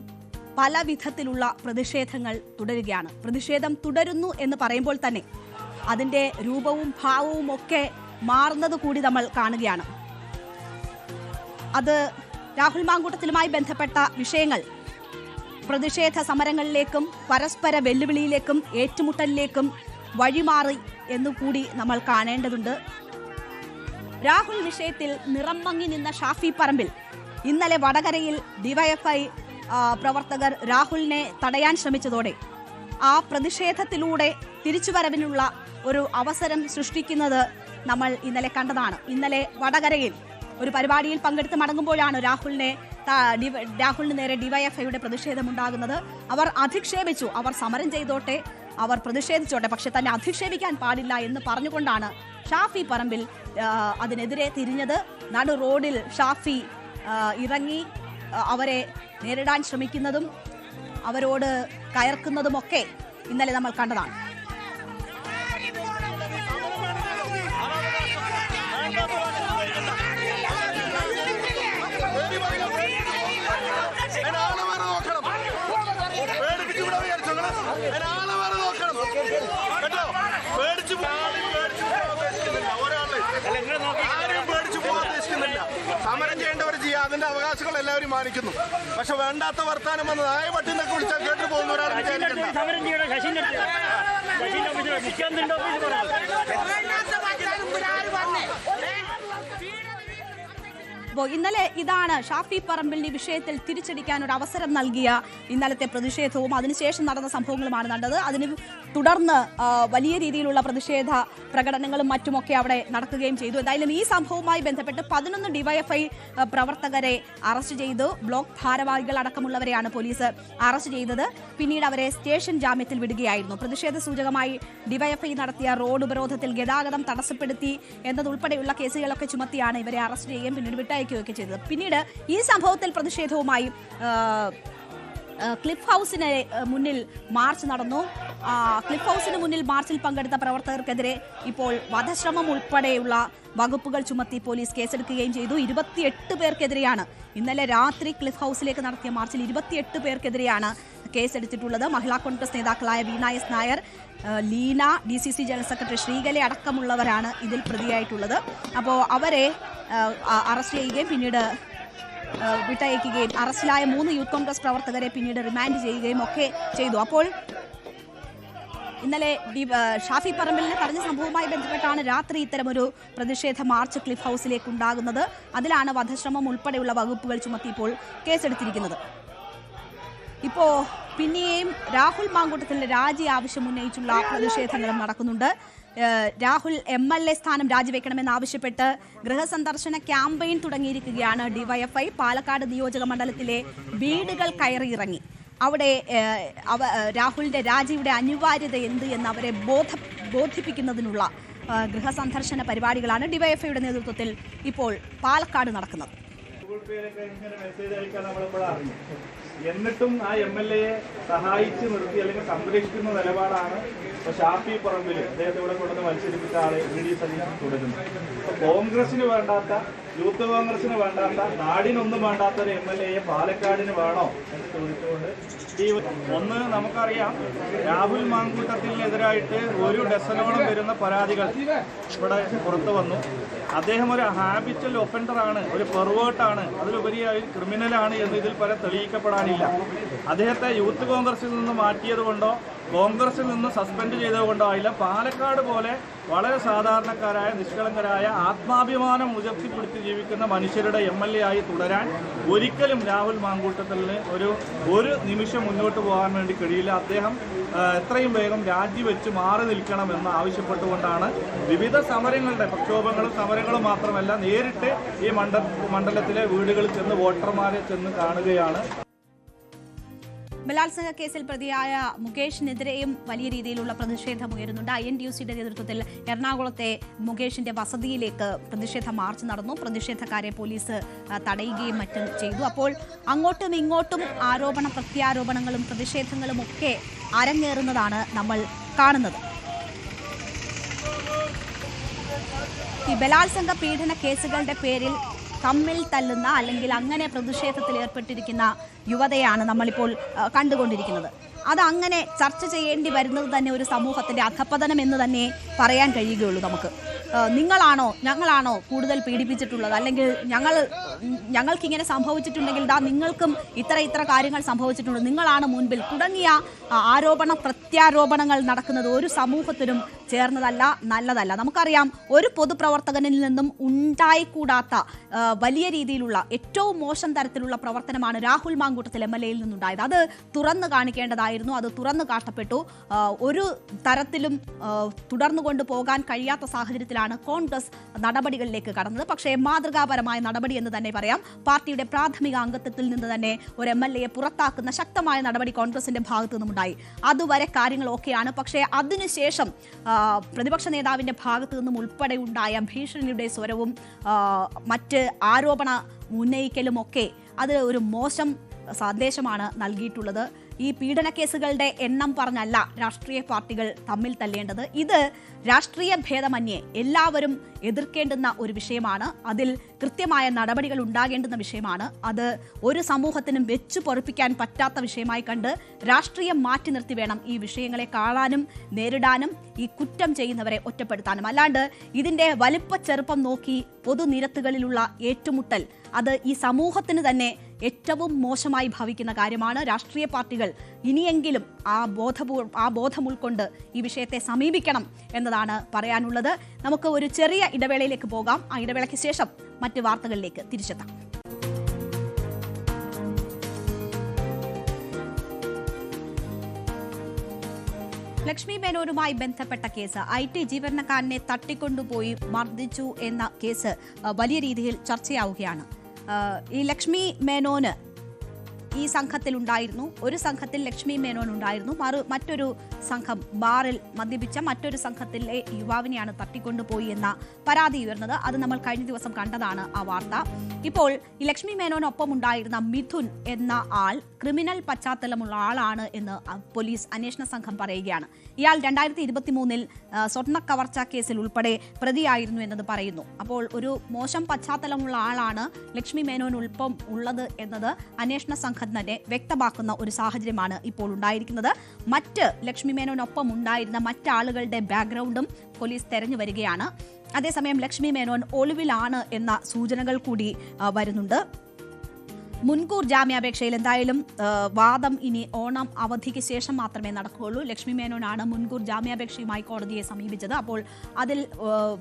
പല വിധത്തിലുള്ള പ്രതിഷേധങ്ങൾ തുടരുകയാണ്. പ്രതിഷേധം തുടരുന്നു എന്ന് പറയുമ്പോൾ തന്നെ അതിന്റെ രൂപവും ഭാവവും ഒക്കെ മാറുന്നത് കൂടി നമ്മൾ കാണുകയാണ്. അത് രാഹുൽ മാങ്കൂട്ടത്തിലുമായി ബന്ധപ്പെട്ട വിഷയങ്ങൾ പ്രതിഷേധ സമരങ്ങളിലേക്കും പരസ്പര വെല്ലുവിളിയിലേക്കും ഏറ്റുമുട്ടലിലേക്കും വഴിമാറി എന്നുകൂടി നമ്മൾ കാണേണ്ടതുണ്ട്. രാഹുൽ വിഷയത്തിൽ നിറം മങ്ങി നിന്ന ഷാഫി പറമ്പിൽ ഇന്നലെ വടകരയിൽ ഡിവൈഎഫ്ഐ പ്രവർത്തകർ രാഹുലിനെ തടയാൻ ശ്രമിച്ചതോടെ ആ പ്രതിഷേധത്തിലൂടെ തിരിച്ചുവരവിനുള്ള ഒരു അവസരം സൃഷ്ടിക്കുന്നത് നമ്മൾ ഇന്നലെ കണ്ടതാണ്. ഇന്നലെ വടകരയിൽ ഒരു പരിപാടിയിൽ പങ്കെടുത്ത് മടങ്ങുമ്പോഴാണ് രാഹുലിന് നേരെ ഡിവൈഎഫ്ഐയുടെ പ്രതിഷേധമുണ്ടാകുന്നത്. അവർ അധിക്ഷേപിച്ചു, അവർ സമരം ചെയ്തോട്ടെ, അവർ പ്രതിഷേധിച്ചോട്ടെ, പക്ഷെ തന്നെ അധിക്ഷേപിക്കാൻ പാടില്ല എന്ന് പറഞ്ഞുകൊണ്ടാണ് ഷാഫി പറമ്പിൽ അതിനെതിരെ തിരിഞ്ഞത്. നടു റോഡിൽ ഷാഫി ഇറങ്ങി അവരെ നേരിടാൻ ശ്രമിക്കുന്നതും അവരോട് കയർക്കുന്നതുമൊക്കെ ഇന്നലെ നമ്മൾ കണ്ടതാണ്. സമരം ചെയ്യേണ്ടവർ ചെയ്യുക, അതിന്റെ അവകാശങ്ങൾ എല്ലാവരും മാനിക്കുന്നു. പക്ഷെ വേണ്ടാത്ത വർത്താനം വന്ന് നായ പട്ടിന്നൊക്കെ വിളിച്ചാൽ കേട്ടു പോകുന്ന ഒരാൾ ഇന്നലെ ഇതാണ് ഷാഫി പറമ്പിൽ ഈ വിഷയത്തിൽ തിരിച്ചടിക്കാൻ ഒരു അവസരം നൽകിയ ഇന്നലത്തെ പ്രതിഷേധവും അതിനുശേഷം നടന്ന സംഭവങ്ങളുമാണ് കണ്ടത്. അതിന് തുടർന്ന് വലിയ രീതിയിലുള്ള പ്രതിഷേധ പ്രകടനങ്ങളും മറ്റുമൊക്കെ അവിടെ നടക്കുകയും ചെയ്തു. എന്തായാലും ഈ സംഭവവുമായി ബന്ധപ്പെട്ട് 11 ഡിവൈഎഫ്ഐ പ്രവർത്തകരെ അറസ്റ്റ് ചെയ്തു. ബ്ലോക്ക് ഭാരവാഹികൾ അടക്കമുള്ളവരെയാണ് പോലീസ് അറസ്റ്റ് ചെയ്തത്. പിന്നീട് അവരെ സ്റ്റേഷൻ ജാമ്യത്തിൽ വിടുകയായിരുന്നു. പ്രതിഷേധ സൂചകമായി ഡിവൈഎഫ്ഐ നടത്തിയ റോഡ് ഉപരോധത്തിൽ ഗതാഗതം തടസ്സപ്പെടുത്തി എന്നതുൾപ്പെടെയുള്ള കേസുകളൊക്കെ ചുമത്തിയാണ് ഇവരെ അറസ്റ്റ് ചെയ്യുകയും പിന്നീട് വിട്ടയക്കുകയൊക്കെ ചെയ്തത്. പിന്നീട് ഈ സംഭവത്തിൽ പ്രതിഷേധവുമായി ക്ലിഫ് ഹൗസിന് മുന്നിൽ മാർച്ച് നടന്നു. ക്ലിഫ് ഹൗസിന് മുന്നിൽ മാർച്ചിൽ പങ്കെടുത്ത പ്രവർത്തകർക്കെതിരെ ഇപ്പോൾ വധശ്രമം ഉൾപ്പെടെയുള്ള വകുപ്പുകൾ ചുമത്തി പോലീസ് കേസെടുക്കുകയും ചെയ്തു. 28 പേർക്കെതിരെയാണ് ഇന്നലെ രാത്രി ക്ലിഫ് ഹൗസിലേക്ക് നടത്തിയ മാർച്ചിൽ 28 പേർക്കെതിരെയാണ് കേസെടുത്തിട്ടുള്ളത്. മഹിളാ കോൺഗ്രസ് നേതാക്കളായ Veena S Nair, Leena, DCC general secretary Sreekala അടക്കമുള്ളവരാണ് ഇതിൽ പ്രതിയായിട്ടുള്ളത്. അപ്പോൾ അവരെ അറസ്റ്റ് ചെയ്യുകയും പിന്നീട് വിട്ടയക്കുകയും അറസ്റ്റിലായ 3 യൂത്ത് കോൺഗ്രസ് പ്രവർത്തകരെ പിന്നീട് റിമാൻഡ് ചെയ്യുകയും ഒക്കെ ചെയ്തു. അപ്പോൾ ഇന്നലെ ഷാഫി പറമ്പിലിനെ തടഞ്ഞ സംഭവവുമായി ബന്ധപ്പെട്ടാണ് രാത്രി ഇത്തരമൊരു പ്രതിഷേധ മാർച്ച് ക്ലിഫ് ഹൗസിലേക്ക് ഉണ്ടാകുന്നത്. അതിലാണ് വധശ്രമം ഉൾപ്പെടെയുള്ള വകുപ്പുകൾ ചുമത്തി ഇപ്പോൾ കേസെടുത്തിരിക്കുന്നത്. ഇപ്പോൾ പിന്നെയും രാഹുൽ മാങ്കൂട്ടത്തിന്റെ രാജി ആവശ്യം ഉന്നയിച്ചുള്ള പ്രതിഷേധങ്ങളും നടക്കുന്നുണ്ട്. രാഹുൽ MLA സ്ഥാനം രാജിവെക്കണമെന്നാവശ്യപ്പെട്ട് ഗൃഹസന്ദർശന ക്യാമ്പയിൻ തുടങ്ങിയിരിക്കുകയാണ് ഡിവൈഎഫ്ഐ. പാലക്കാട് നിയോജക മണ്ഡലത്തിലെ വീടുകൾ കയറിയിറങ്ങി അവിടെ രാഹുലിന്റെ രാജിയുടെ അനിവാര്യത എന്ത് എന്ന് അവരെ ബോധിപ്പിക്കുന്നതിനുള്ള ഗൃഹസന്ദർശന പരിപാടികളാണ് ഡിവൈഎഫ്ഐയുടെ നേതൃത്വത്തിൽ ഇപ്പോൾ പാലക്കാട് നടക്കുന്നത്. എന്നിട്ടും ആ MLA സഹായിച്ച് നിർത്തി അല്ലെങ്കിൽ സംരക്ഷിക്കുന്ന നിലപാടാണ് ഷാഫി പറമ്പിൽ അദ്ദേഹത്തെ ഇവിടെ കൊണ്ടുവന്ന് മത്സരിപ്പിച്ച ആളെ VD സതീശൻ തുടരുന്നത്. കോൺഗ്രസിന് വേണ്ടാത്ത, യൂത്ത് കോൺഗ്രസിന് വേണ്ടാത്ത, നാടിനൊന്നും വേണ്ടാത്ത ഒരു MLA പാലക്കാടിന് വേണോ എന്ന് ചോദിച്ചുകൊണ്ട് ഒന്ന് നമുക്കറിയാം, രാഹുൽ മാങ്കൂട്ടത്തിനെതിരായിട്ട് 1 ഡസനോളം വരുന്ന പരാതികൾ ഇവിടെ പുറത്തു വന്നു. അദ്ദേഹം ഒരു ഹാബിച്വൽ ഒഫൻഡറാണ്, ഒരു പെർവേർട്ടാണ്, അതിലുപരിയായി ക്രിമിനലാണ് എന്ന് ഇതിൽ പല തെളിയിക്കപ്പെടാനില്ല. അദ്ദേഹത്തെ യൂത്ത് കോൺഗ്രസിൽ നിന്ന് മാറ്റിയത് കൊണ്ടോ കോൺഗ്രസിൽ നിന്ന് സസ്പെൻഡ് ചെയ്തുകൊണ്ടായില്ല, പാലക്കാട് പോലെ വളരെ സാധാരണക്കാരായ നിഷ്കളങ്കരായ ആത്മാഭിമാനം ഉയർത്തിപ്പിടിച്ച് ജീവിക്കുന്ന മനുഷ്യരുടെ MLA ആയി തുടരാൻ ഒരിക്കലും രാഹുൽ മാങ്കൂട്ടത്തിന് ഒരു നിമിഷം മുന്നോട്ട് പോകാൻ വേണ്ടി കഴിയില്ല. അദ്ദേഹം എത്രയും വേഗം രാജിവെച്ച് മാറി നിൽക്കണമെന്ന് ആവശ്യപ്പെട്ടുകൊണ്ടാണ് വിവിധ സമരങ്ങളുടെ പ്രക്ഷോഭങ്ങളും സമരങ്ങളും മാത്രമല്ല നേരിട്ട് ഈ മണ്ഡലത്തിലെ വീടുകളിൽ ചെന്ന് വോട്ടർമാരെ ചെന്ന് കാണുകയാണ്. ബലാത്സംഗ കേസിൽ പ്രതിയായ മുകേഷിനെതിരെയും വലിയ രീതിയിലുള്ള പ്രതിഷേധം ഉയരുന്നുണ്ട്. INTUCയുടെ നേതൃത്വത്തിൽ എറണാകുളത്തെ മുകേഷിന്റെ വസതിയിലേക്ക് പ്രതിഷേധ മാർച്ച് നടന്നു. പ്രതിഷേധക്കാരെ പോലീസ് തടയുകയും മറ്റും ചെയ്തു. അപ്പോൾ അങ്ങോട്ടും ഇങ്ങോട്ടും ആരോപണ പ്രത്യാരോപണങ്ങളും പ്രതിഷേധങ്ങളും ഒക്കെ അരങ്ങേറുന്നതാണ് നമ്മൾ കാണുന്നത്. ഈ ബലാത്സംഗ പീഡന കേസുകളുടെ പേരിൽ തമ്മിൽ തല്ലുന്ന അല്ലെങ്കിൽ അങ്ങനെ പ്രതിഷേധത്തിൽ ഏർപ്പെട്ടിരിക്കുന്ന യുവതയാണ് നമ്മളിപ്പോൾ കണ്ടുകൊണ്ടിരിക്കുന്നത്. അത് അങ്ങനെ ചർച്ച ചെയ്യേണ്ടി വരുന്നത് തന്നെ ഒരു സമൂഹത്തിന്റെ അധപ്പതനം എന്ന് തന്നെ പറയാൻ കഴിയുകയുള്ളൂ നമുക്ക്. നിങ്ങളാണോ ഞങ്ങളാണോ കൂടുതൽ പീഡിപ്പിച്ചിട്ടുള്ളത്, അല്ലെങ്കിൽ ഞങ്ങൾക്കിങ്ങനെ സംഭവിച്ചിട്ടുണ്ടെങ്കിൽ നിങ്ങൾക്കും ഇത്ര കാര്യങ്ങൾ സംഭവിച്ചിട്ടുണ്ട്, നിങ്ങളാണ് മുൻപിൽ തുടങ്ങിയ ആരോപണ പ്രത്യാരോപണങ്ങൾ നടക്കുന്നത് ഒരു സമൂഹത്തിനും ചേർന്നതല്ല, നല്ലതല്ല. നമുക്കറിയാം, ഒരു പൊതുപ്രവർത്തകനിൽ നിന്നും ഉണ്ടായിക്കൂടാത്ത വലിയ രീതിയിലുള്ള ഏറ്റവും മോശം തരത്തിലുള്ള പ്രവർത്തനമാണ് രാഹുൽ മാങ്കൂട്ടത്തിൽ MLAയിൽ നിന്നുണ്ടായത്. അത് തുറന്നു കാണിക്കേണ്ടതായിരുന്നു, അത് തുറന്നു കാട്ടപ്പെട്ടു. ഒരു തരത്തിലും തുടർന്നു കൊണ്ടുപോകാൻ കഴിയാത്ത സാഹചര്യത്തിലാണ് കോൺഗ്രസ് നടപടികളിലേക്ക് കടന്നത്. പക്ഷേ മാതൃകാപരമായ നടപടി എന്ന് തന്നെ പറയാം. പാർട്ടിയുടെ പ്രാഥമിക അംഗത്വത്തിൽ നിന്ന് തന്നെ ഒരു MLAയെ പുറത്താക്കുന്ന ശക്തമായ നടപടി കോൺഗ്രസിന്റെ ഭാഗത്തു നിന്നുമുണ്ടായി. അതുവരെ കാര്യങ്ങൾ ഓക്കെയാണ്. പക്ഷേ അതിനുശേഷം പ്രതിപക്ഷ നേതാവിന്റെ ഭാഗത്തു നിന്നും ഉൾപ്പെടെ ഉണ്ടായ ഭീഷണിയുടെ സ്വരവും മറ്റ് ആരോപണ ഉന്നയിക്കലുമൊക്കെ അത് ഒരു മോശം സന്ദേശമാണ് നൽകിയിട്ടുള്ളത്. ഈ പീഡന കേസുകളുടെ എണ്ണം പറഞ്ഞല്ല രാഷ്ട്രീയ പാർട്ടികൾ തമ്മിൽ തല്ലേണ്ടത്. ഇത് രാഷ്ട്രീയ ഭേദമന്യേ എല്ലാവരും എതിർക്കേണ്ടുന്ന ഒരു വിഷയമാണ്. അതിൽ കൃത്യമായ നടപടികൾ ഉണ്ടാകേണ്ടുന്ന വിഷയമാണ്. അത് ഒരു സമൂഹത്തിനും വെച്ചു പൊറുപ്പിക്കാൻ പറ്റാത്ത വിഷയമായി കണ്ട് രാഷ്ട്രീയം മാറ്റി നിർത്തി വേണം ഈ വിഷയങ്ങളെ കാണാനും നേരിടാനും ഈ കുറ്റം ചെയ്യുന്നവരെ ഒറ്റപ്പെടുത്താനും. അല്ലാണ്ട് ഇതിന്റെ വലിപ്പ ചെറുപ്പം നോക്കി പൊതുനിരത്തുകളിലുള്ള ഏറ്റുമുട്ടൽ അത് ഈ സമൂഹത്തിന് തന്നെ ഏറ്റവും മോശമായി ഭവിക്കുന്ന കാര്യമാണ്. രാഷ്ട്രീയ പാർട്ടികൾ ഇനിയെങ്കിലും ആ ബോധം ഉൾക്കൊണ്ട് ഈ വിഷയത്തെ സമീപിക്കണം എന്നതാണ് പറയാനുള്ളത്. നമുക്ക് ഒരു ചെറിയ ഇടവേളയിലേക്ക് പോകാം. ആ ഇടവേളയ്ക്ക് ശേഷം മറ്റ് വാർത്തകളിലേക്ക് തിരിച്ചെത്താം. ലക്ഷ്മി മേനോനുമായി ബന്ധപ്പെട്ട കേസ്, IT ജീവനക്കാരനെ തട്ടിക്കൊണ്ടുപോയി മർദ്ദിച്ചു എന്ന കേസ് വലിയ രീതിയിൽ ചർച്ചയാവുകയാണ്. ഈ ലക്ഷ്മി മേനോന് ഈ സംഘത്തിലുണ്ടായിരുന്നു. ഒരു സംഘത്തിൽ ലക്ഷ്മി മേനോൻ ഉണ്ടായിരുന്നു. മറ്റൊരു സംഘം ബാറിൽ മദ്യപിച്ച മറ്റൊരു സംഘത്തിലെ യുവാവിനെയാണ് തട്ടിക്കൊണ്ടുപോയി എന്ന പരാതി ഉയർന്നത്. അത് നമ്മൾ കഴിഞ്ഞ ദിവസം കണ്ടതാണ് ആ വാർത്ത. ഇപ്പോൾ ഈ ലക്ഷ്മി മേനോനൊപ്പം ഉണ്ടായിരുന്ന മിഥുൻ എന്ന ആൾ ക്രിമിനൽ പശ്ചാത്തലമുള്ള ആളാണ് എന്ന് പോലീസ് അന്വേഷണ സംഘം പറയുകയാണ്. ഇയാൾ 2023 സ്വർണ്ണ കവർച്ച കേസിൽ ഉൾപ്പെടെ പ്രതിയായിരുന്നു എന്നത് പറയുന്നു. അപ്പോൾ ഒരു മോശം പശ്ചാത്തലമുള്ള ആളാണ് ലക്ഷ്മി മേനോനൊപ്പം ഉള്ളത് എന്നത് അന്വേഷണ സംഘം തന്നെ വ്യക്തമാക്കുന്ന ഒരു സാഹചര്യമാണ് ഇപ്പോൾ ഉണ്ടായിരിക്കുന്നത്. മറ്റ് ലക്ഷ്മി മേനോനൊപ്പം ഉണ്ടായിരുന്ന മറ്റാളുകളുടെ ബാക്ക്ഗ്രൗണ്ടും പോലീസ് തെരഞ്ഞു വരികയാണ്. അതേസമയം ലക്ഷ്മി മേനോൻ ഒളിവിലാണ് എന്ന സൂചനകൾ കൂടി വരുന്നുണ്ട്. മുൻകൂർ ജാമ്യാപേക്ഷയിൽ എന്തായാലും വാദം ഇനി ഓണം അവധിക്ക് ശേഷം മാത്രമേ നടക്കുകയുള്ളൂ. ലക്ഷ്മി മേനോനാണ് മുൻകൂർ ജാമ്യാപേക്ഷയുമായി കോടതിയെ സമീപിച്ചത്. അപ്പോൾ അതിൽ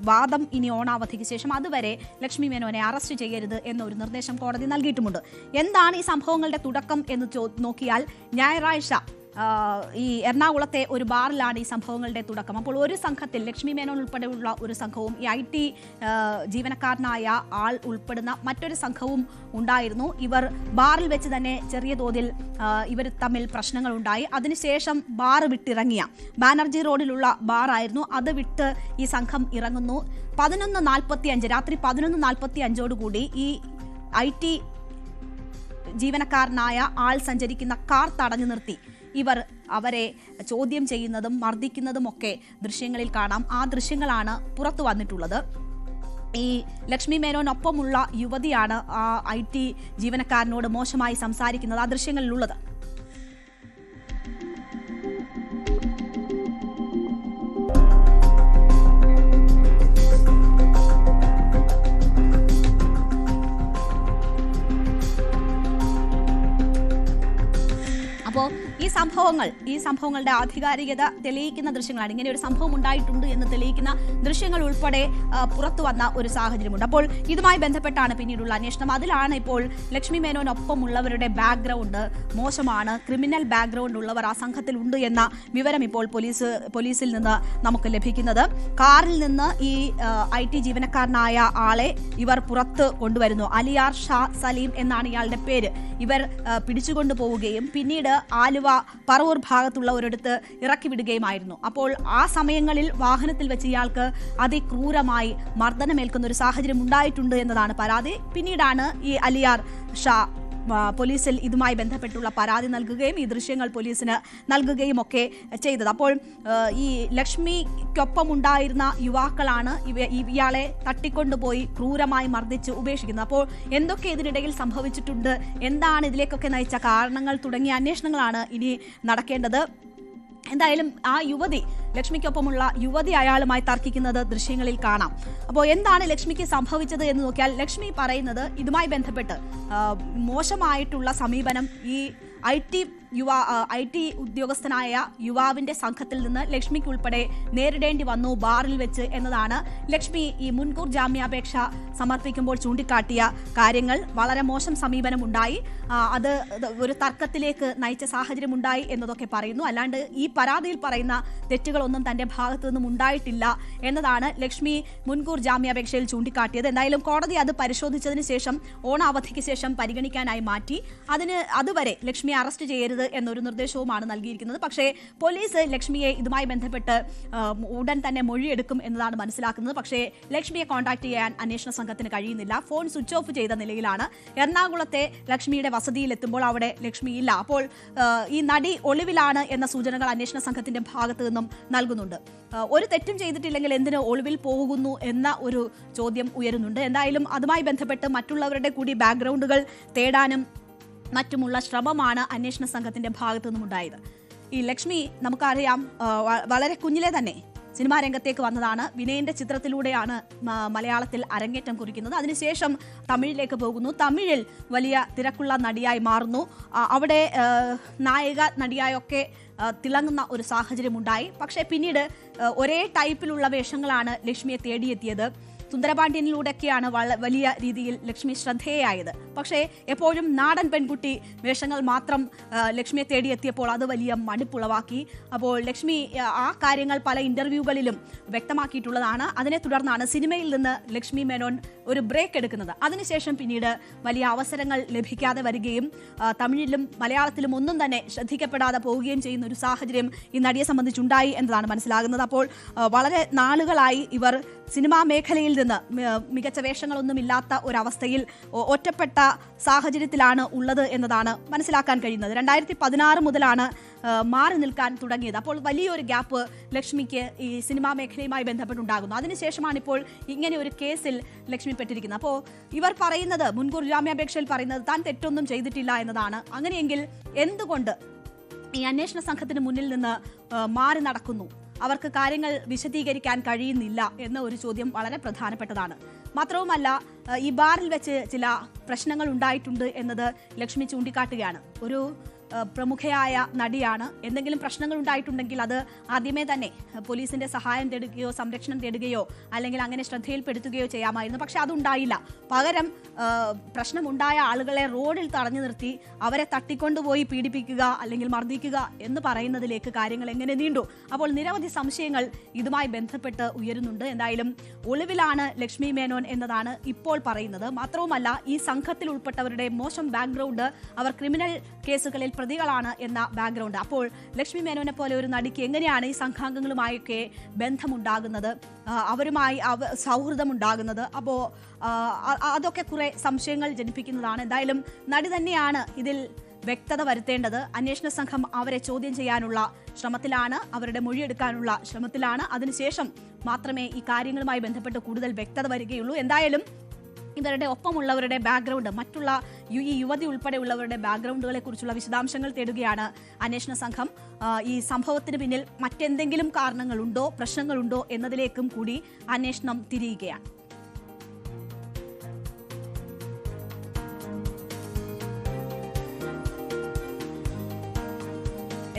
വാദം ഇനി ഓണാവധിക്ക് ശേഷം, അതുവരെ ലക്ഷ്മി മേനോനെ അറസ്റ്റ് ചെയ്യരുത് എന്നൊരു നിർദ്ദേശം കോടതി നൽകിയിട്ടുമുണ്ട്. എന്താണ് ഈ സംഭവങ്ങളുടെ തുടക്കം എന്ന് നോക്കിയാൽ ഞായറാഴ്ച ഈ എറണാകുളത്തെ ഒരു ബാറിലാണ് ഈ സംഭവങ്ങളുടെ തുടക്കം. അപ്പോൾ ഒരു സംഘത്തിൽ ലക്ഷ്മി മേനോൻ ഉൾപ്പെടെയുള്ള ഒരു സംഘവും ഈ IT ജീവനക്കാരനായ ആൾ ഉൾപ്പെടുന്ന മറ്റൊരു സംഘവും ഉണ്ടായിരുന്നു. ഇവർ ബാറിൽ വെച്ച് തന്നെ ചെറിയ തോതിൽ ഇവർ തമ്മിൽ പ്രശ്നങ്ങളുണ്ടായി. അതിനുശേഷം ബാർ വിട്ടിറങ്ങിയ ബാനർജി റോഡിലുള്ള ബാറായിരുന്നു, അത് വിട്ട് ഈ സംഘം ഇറങ്ങുന്നു. 11:45 രാത്രി 11:45 ഈ IT ജീവനക്കാരനായ ആൾ സഞ്ചരിക്കുന്ന കാർ തടഞ്ഞു നിർത്തി ഇവർ അവരെ ചോദ്യം ചെയ്യുന്നതും മർദ്ദിക്കുന്നതുമൊക്കെ ദൃശ്യങ്ങളിൽ കാണാം. ആ ദൃശ്യങ്ങളാണ് പുറത്തു വന്നിട്ടുള്ളത്. ഈ ലക്ഷ്മി മേനോനൊപ്പമുള്ള യുവതിയാണ് ആ IT ജീവനക്കാരനോട് മോശമായി സംസാരിക്കുന്നത് ആ ദൃശ്യങ്ങളിലുള്ളത്. അപ്പോൾ ഈ സംഭവങ്ങളുടെ ആധികാരികത തെളിയിക്കുന്ന ദൃശ്യങ്ങളാണ്. ഇങ്ങനെ ഒരു സംഭവം ഉണ്ടായിട്ടുണ്ട് എന്ന് തെളിയിക്കുന്ന ദൃശ്യങ്ങൾ ഉൾപ്പെടെ പുറത്തു വന്ന ഒരു സാഹചര്യമുണ്ട്. അപ്പോൾ ഇതുമായി ബന്ധപ്പെട്ടാണ് പിന്നീടുള്ള അന്വേഷണം. അതിലാണ് ഇപ്പോൾ ലക്ഷ്മി മേനോനൊപ്പമുള്ളവരുടെ ബാക്ക്ഗ്രൗണ്ട് മോശമാണ്, ക്രിമിനൽ ബാക്ക്ഗ്രൗണ്ട് ഉള്ളവർ ആ സംഘത്തിൽ ഉണ്ട് എന്ന വിവരം ഇപ്പോൾ പോലീസിൽ നിന്ന് നമുക്ക് ലഭിക്കുന്നത്. കാറിൽ നിന്ന് ഈ IT ജീവനക്കാരനായ ആളെ ഇവർ പുറത്ത് കൊണ്ടുവരുന്നു. അലിയാർ ഷാ സലീം എന്നാണ് ഇയാളുടെ പേര്. ഇവർ പിടിച്ചുകൊണ്ടു പോവുകയും പിന്നീട് ആലുവ പറവൂർ ഭാഗത്തുള്ള ഒരിടത്ത് ഇറക്കി വിടുകയുമായിരുന്നു. അപ്പോൾ ആ സമയങ്ങളിൽ വാഹനത്തിൽ വെച്ച് ഇയാൾക്ക് അതിക്രൂരമായി മർദ്ദനമേൽക്കുന്ന ഒരു സാഹചര്യം ഉണ്ടായിട്ടുണ്ട് എന്നതാണ് പരാതി. പിന്നീടാണ് ഈ അലിയാർ ഷാ പോലീസിൽ ഇതുമായി ബന്ധപ്പെട്ടുള്ള പരാതി നൽകുകയും ഈ ദൃശ്യങ്ങൾ പോലീസിന് നൽകുകയും ഒക്കെ ചെയ്തത്. അപ്പോൾ ഈ ലക്ഷ്മിക്കൊപ്പം ഉണ്ടായിരുന്ന യുവാക്കളാണ് ഇയാളെ തട്ടിക്കൊണ്ടുപോയി ക്രൂരമായി മർദ്ദിച്ച് ഉപേക്ഷിക്കുന്നത്. അപ്പോൾ എന്തൊക്കെ ഇതിനിടയിൽ സംഭവിച്ചിട്ടുണ്ട്, എന്താണ് ഇതിലേക്കൊക്കെ നയിച്ച കാരണങ്ങൾ തുടങ്ങിയ അന്വേഷണങ്ങളാണ് ഇനി നടക്കേണ്ടത്. എന്തായാലും ആ യുവതി, ലക്ഷ്മിക്കൊപ്പമുള്ള യുവതി അയാളുമായി തർക്കിക്കുന്നത് ദൃശ്യങ്ങളിൽ കാണാം. അപ്പോൾ എന്താണ് ലക്ഷ്മിക്ക് സംഭവിച്ചത് എന്ന് നോക്കിയാൽ ലക്ഷ്മി പറയുന്നത് ഇതുമായി ബന്ധപ്പെട്ട് മോശമായിട്ടുള്ള സമീപനം ഈ IT ഉദ്യോഗസ്ഥനായ യുവാവിന്റെ സംഘത്തിൽ നിന്ന് ലക്ഷ്മിക്ക് ഉൾപ്പെടെ നേരിടേണ്ടി വന്നു ബാറിൽ വെച്ച് എന്നതാണ് ലക്ഷ്മി ഈ മുൻകൂർ ജാമ്യാപേക്ഷ സമർപ്പിക്കുമ്പോൾ ചൂണ്ടിക്കാട്ടിയ കാര്യങ്ങൾ. വളരെ മോശം സമീപനം ഉണ്ടായി, അത് ഒരു തർക്കത്തിലേക്ക് നയിച്ച സാഹചര്യം ഉണ്ടായി എന്നതൊക്കെ പറയുന്നു. അല്ലാണ്ട് ഈ പരാതിയിൽ പറയുന്ന തെറ്റുകളൊന്നും തന്റെ ഭാഗത്തു നിന്നും ഉണ്ടായിട്ടില്ല എന്നതാണ് ലക്ഷ്മി മുൻകൂർ ജാമ്യാപേക്ഷയിൽ ചൂണ്ടിക്കാട്ടിയത്. എന്തായാലും കോടതി അത് പരിശോധിച്ചതിന് ശേഷം ഓണാവധിക്ക് ശേഷം പരിഗണിക്കാനായി മാറ്റി. അതുവരെ ലക്ഷ്മിയെ അറസ്റ്റ് ചെയ്യരുത് എന്നൊരു നിർദ്ദേശവുമാണ് നൽകിയിരിക്കുന്നത്. പക്ഷേ പോലീസ് ലക്ഷ്മിയെ ഇതുമായി ബന്ധപ്പെട്ട് ഉടൻ തന്നെ മൊഴിയെടുക്കും എന്നതാണ് മനസ്സിലാക്കുന്നത്. പക്ഷേ ലക്ഷ്മിയെ കോൺടാക്ട് ചെയ്യാൻ അന്വേഷണ സംഘത്തിന് കഴിയുന്നില്ല. ഫോൺ സ്വിച്ച് ഓഫ് ചെയ്ത നിലയിലാണ്. എറണാകുളത്തെ ലക്ഷ്മിയുടെ വസതിയിലെത്തുമ്പോൾ അവിടെ ലക്ഷ്മിയില്ല. അപ്പോൾ ഈ നടി ഒളിവിലാണ് എന്ന സൂചനകൾ അന്വേഷണ സംഘത്തിന്റെ ഭാഗത്തു നിന്നും നൽകുന്നുണ്ട്. ഒരു തെറ്റും ചെയ്തിട്ടില്ലെങ്കിൽ എന്തിന് ഒളിവിൽ പോകുന്നു എന്ന ഒരു ചോദ്യം ഉയരുന്നുണ്ട്. എന്തായാലും അതുമായി ബന്ധപ്പെട്ട് മറ്റുള്ളവരുടെ കൂടി ബാക്ക്ഗ്രൗണ്ടുകൾ തേടാനും മറ്റുമുള്ള ശ്രമമാണ് അന്വേഷണ സംഘത്തിന്റെ ഭാഗത്തു നിന്നുണ്ടായത്. ഈ ലക്ഷ്മി നമുക്കറിയാം വളരെ കുഞ്ഞിലെ തന്നെ സിനിമാ രംഗത്തേക്ക് വന്നതാണ്. വിനയന്റെ ചിത്രത്തിലൂടെയാണ് മലയാളത്തിൽ അരങ്ങേറ്റം കുറിക്കുന്നത്. അതിനുശേഷം തമിഴിലേക്ക് പോകുന്നു. തമിഴിൽ വലിയ തിരക്കുള്ള നടിയായി മാറുന്നു. അവിടെ നായിക നടിയായൊക്കെ തിളങ്ങുന്ന ഒരു സാഹചര്യം ഉണ്ടായി. പക്ഷേ പിന്നീട് ഒരേ ടൈപ്പിലുള്ള വേഷങ്ങളാണ് ലക്ഷ്മിയെ തേടിയെത്തിയത്. സുന്ദരപാണ്ഡ്യനിലൂടെയൊക്കെയാണ് വലിയ രീതിയിൽ ലക്ഷ്മി ശ്രദ്ധേയായത്. പക്ഷേ എപ്പോഴും നാടൻ പെൺകുട്ടി വേഷങ്ങൾ മാത്രം ലക്ഷ്മിയെ തേടിയെത്തിയപ്പോൾ അത് വലിയ മടുപ്പുളവാക്കി. അപ്പോൾ ലക്ഷ്മി ആ കാര്യങ്ങൾ പല ഇന്റർവ്യൂകളിലും വ്യക്തമാക്കിയിട്ടുള്ളതാണ്. അതിനെ തുടർന്നാണ് സിനിമയിൽ നിന്ന് ലക്ഷ്മി മേനോൻ ഒരു ബ്രേക്ക് എടുക്കുന്നത്. അതിനുശേഷം പിന്നീട് വലിയ അവസരങ്ങൾ ലഭിക്കാതെ വരികയും തമിഴിലും മലയാളത്തിലും ഒന്നും തന്നെ ശ്രദ്ധിക്കപ്പെടാതെ പോവുകയും ചെയ്യുന്ന ഒരു സാഹചര്യം ഈ നടിയെ സംബന്ധിച്ചുണ്ടായി എന്നതാണ് മനസ്സിലാകുന്നത്. അപ്പോൾ വളരെ നാളുകളായി ഇവർ സിനിമാ മേഖലയിൽ നിന്ന് മികച്ച വേഷങ്ങളൊന്നുമില്ലാത്ത ഒരവസ്ഥയിൽ ഒറ്റപ്പെട്ട സാഹചര്യത്തിലാണ് ഉള്ളത് എന്നതാണ് മനസ്സിലാക്കാൻ കഴിയുന്നത്. 2016 മുതലാണ് മാറി നിൽക്കാൻ തുടങ്ങിയത്. അപ്പോൾ വലിയൊരു ഗ്യാപ്പ് ലക്ഷ്മിക്ക് ഈ സിനിമാ മേഖലയുമായി ബന്ധപ്പെട്ടുണ്ടാകുന്നു. അതിനുശേഷമാണ് ഇപ്പോൾ ഇങ്ങനെ ഒരു കേസിൽ ലക്ഷ്മി പെട്ടിരിക്കുന്നത്. അപ്പോൾ ഇവർ പറയുന്നത്, മുൻകൂർ ജാമ്യാപേക്ഷയിൽ പറയുന്നത് താൻ തെറ്റൊന്നും ചെയ്തിട്ടില്ല എന്നതാണ്. അങ്ങനെയെങ്കിൽ എന്തുകൊണ്ട് ഈ അന്വേഷണ സംഘത്തിന് മുന്നിൽ നിന്ന് മാറി നടക്കുന്നു, അവർക്ക് കാര്യങ്ങൾ വിശദീകരിക്കാൻ കഴിയുന്നില്ല എന്ന ഒരു ചോദ്യം വളരെ പ്രധാനപ്പെട്ടതാണ്. മാത്രവുമല്ല ഈ ബാറിൽ വെച്ച് ചില പ്രശ്നങ്ങൾ ഉണ്ടായിട്ടുണ്ട് എന്നത് ലക്ഷ്മി ചൂണ്ടിക്കാട്ടുകയാണ്. ഒരു പ്രമുഖയായ നടിയാണ്. എന്തെങ്കിലും പ്രശ്നങ്ങൾ ഉണ്ടായിട്ടുണ്ടെങ്കിൽ അത് ആദ്യമേ തന്നെ പോലീസിന്റെ സഹായം തേടുകയോ സംരക്ഷണം തേടുകയോ അല്ലെങ്കിൽ അങ്ങനെ ശ്രദ്ധയിൽപ്പെടുത്തുകയോ ചെയ്യാമായിരുന്നു. പക്ഷെ അതുണ്ടായില്ല. പകരം പ്രശ്നമുണ്ടായ ആളുകളെ റോഡിൽ തടഞ്ഞു നിർത്തി അവരെ തട്ടിക്കൊണ്ടുപോയി പീഡിപ്പിക്കുക അല്ലെങ്കിൽ മർദ്ദിക്കുക എന്ന് പറയുന്നതിലേക്ക് കാര്യങ്ങൾ എങ്ങനെ നീണ്ടു. അപ്പോൾ നിരവധി സംശയങ്ങൾ ഇതുമായി ബന്ധപ്പെട്ട് ഉയരുന്നുണ്ട്. എന്തായാലും ഒളിവിലാണ് ലക്ഷ്മി മേനോൻ എന്നതാണ് ഇപ്പോൾ പറയുന്നത്. മാത്രവുമല്ല ഈ സംഘത്തിൽ ഉൾപ്പെട്ടവരുടെ മോശം ബാക്ക്ഗ്രൗണ്ട്, അവർ ക്രിമിനൽ കേസുകളിൽ പ്രതികളാണ് എന്ന ബാക്ക്ഗ്രൗണ്ട്. അപ്പോൾ ലക്ഷ്മി മേനോനെ പോലെ ഒരു നടിക്ക് എങ്ങനെയാണ് ഈ സംഘാംഗങ്ങളുമായൊക്കെ ബന്ധമുണ്ടാകുന്നത്, അവരുമായി സൗഹൃദമുണ്ടാകുന്നത്? അപ്പോൾ അതൊക്കെ കുറെ സംശയങ്ങൾ ജനിപ്പിക്കുന്നതാണ്. എന്തായാലും നടി തന്നെയാണ് ഇതിൽ വ്യക്തത വരുത്തേണ്ടത്. അന്വേഷണ സംഘം അവരെ ചോദ്യം ചെയ്യാനുള്ള ശ്രമത്തിലാണ്, അവരുടെ മൊഴിയെടുക്കാനുള്ള ശ്രമത്തിലാണ്. അതിനുശേഷം മാത്രമേ ഈ കാര്യങ്ങളുമായി ബന്ധപ്പെട്ട് കൂടുതൽ വ്യക്തത വരികയുള്ളൂ. എന്തായാലും ഇവരുടെ ഒപ്പമുള്ളവരുടെ ബാക്ക്ഗ്രൗണ്ട്, മറ്റുള്ള ഈ യുവതി ഉൾപ്പെടെയുള്ളവരുടെ ബാക്ക്ഗ്രൗണ്ടുകളെ കുറിച്ചുള്ള വിശദാംശങ്ങൾ തേടുകയാണ് അന്വേഷണ സംഘം. ഈ സംഭവത്തിന് പിന്നിൽ മറ്റെന്തെങ്കിലും കാരണങ്ങളുണ്ടോ, പ്രശ്നങ്ങളുണ്ടോ എന്നതിലേക്കും കൂടി അന്വേഷണം തിരിയുകയാണ്.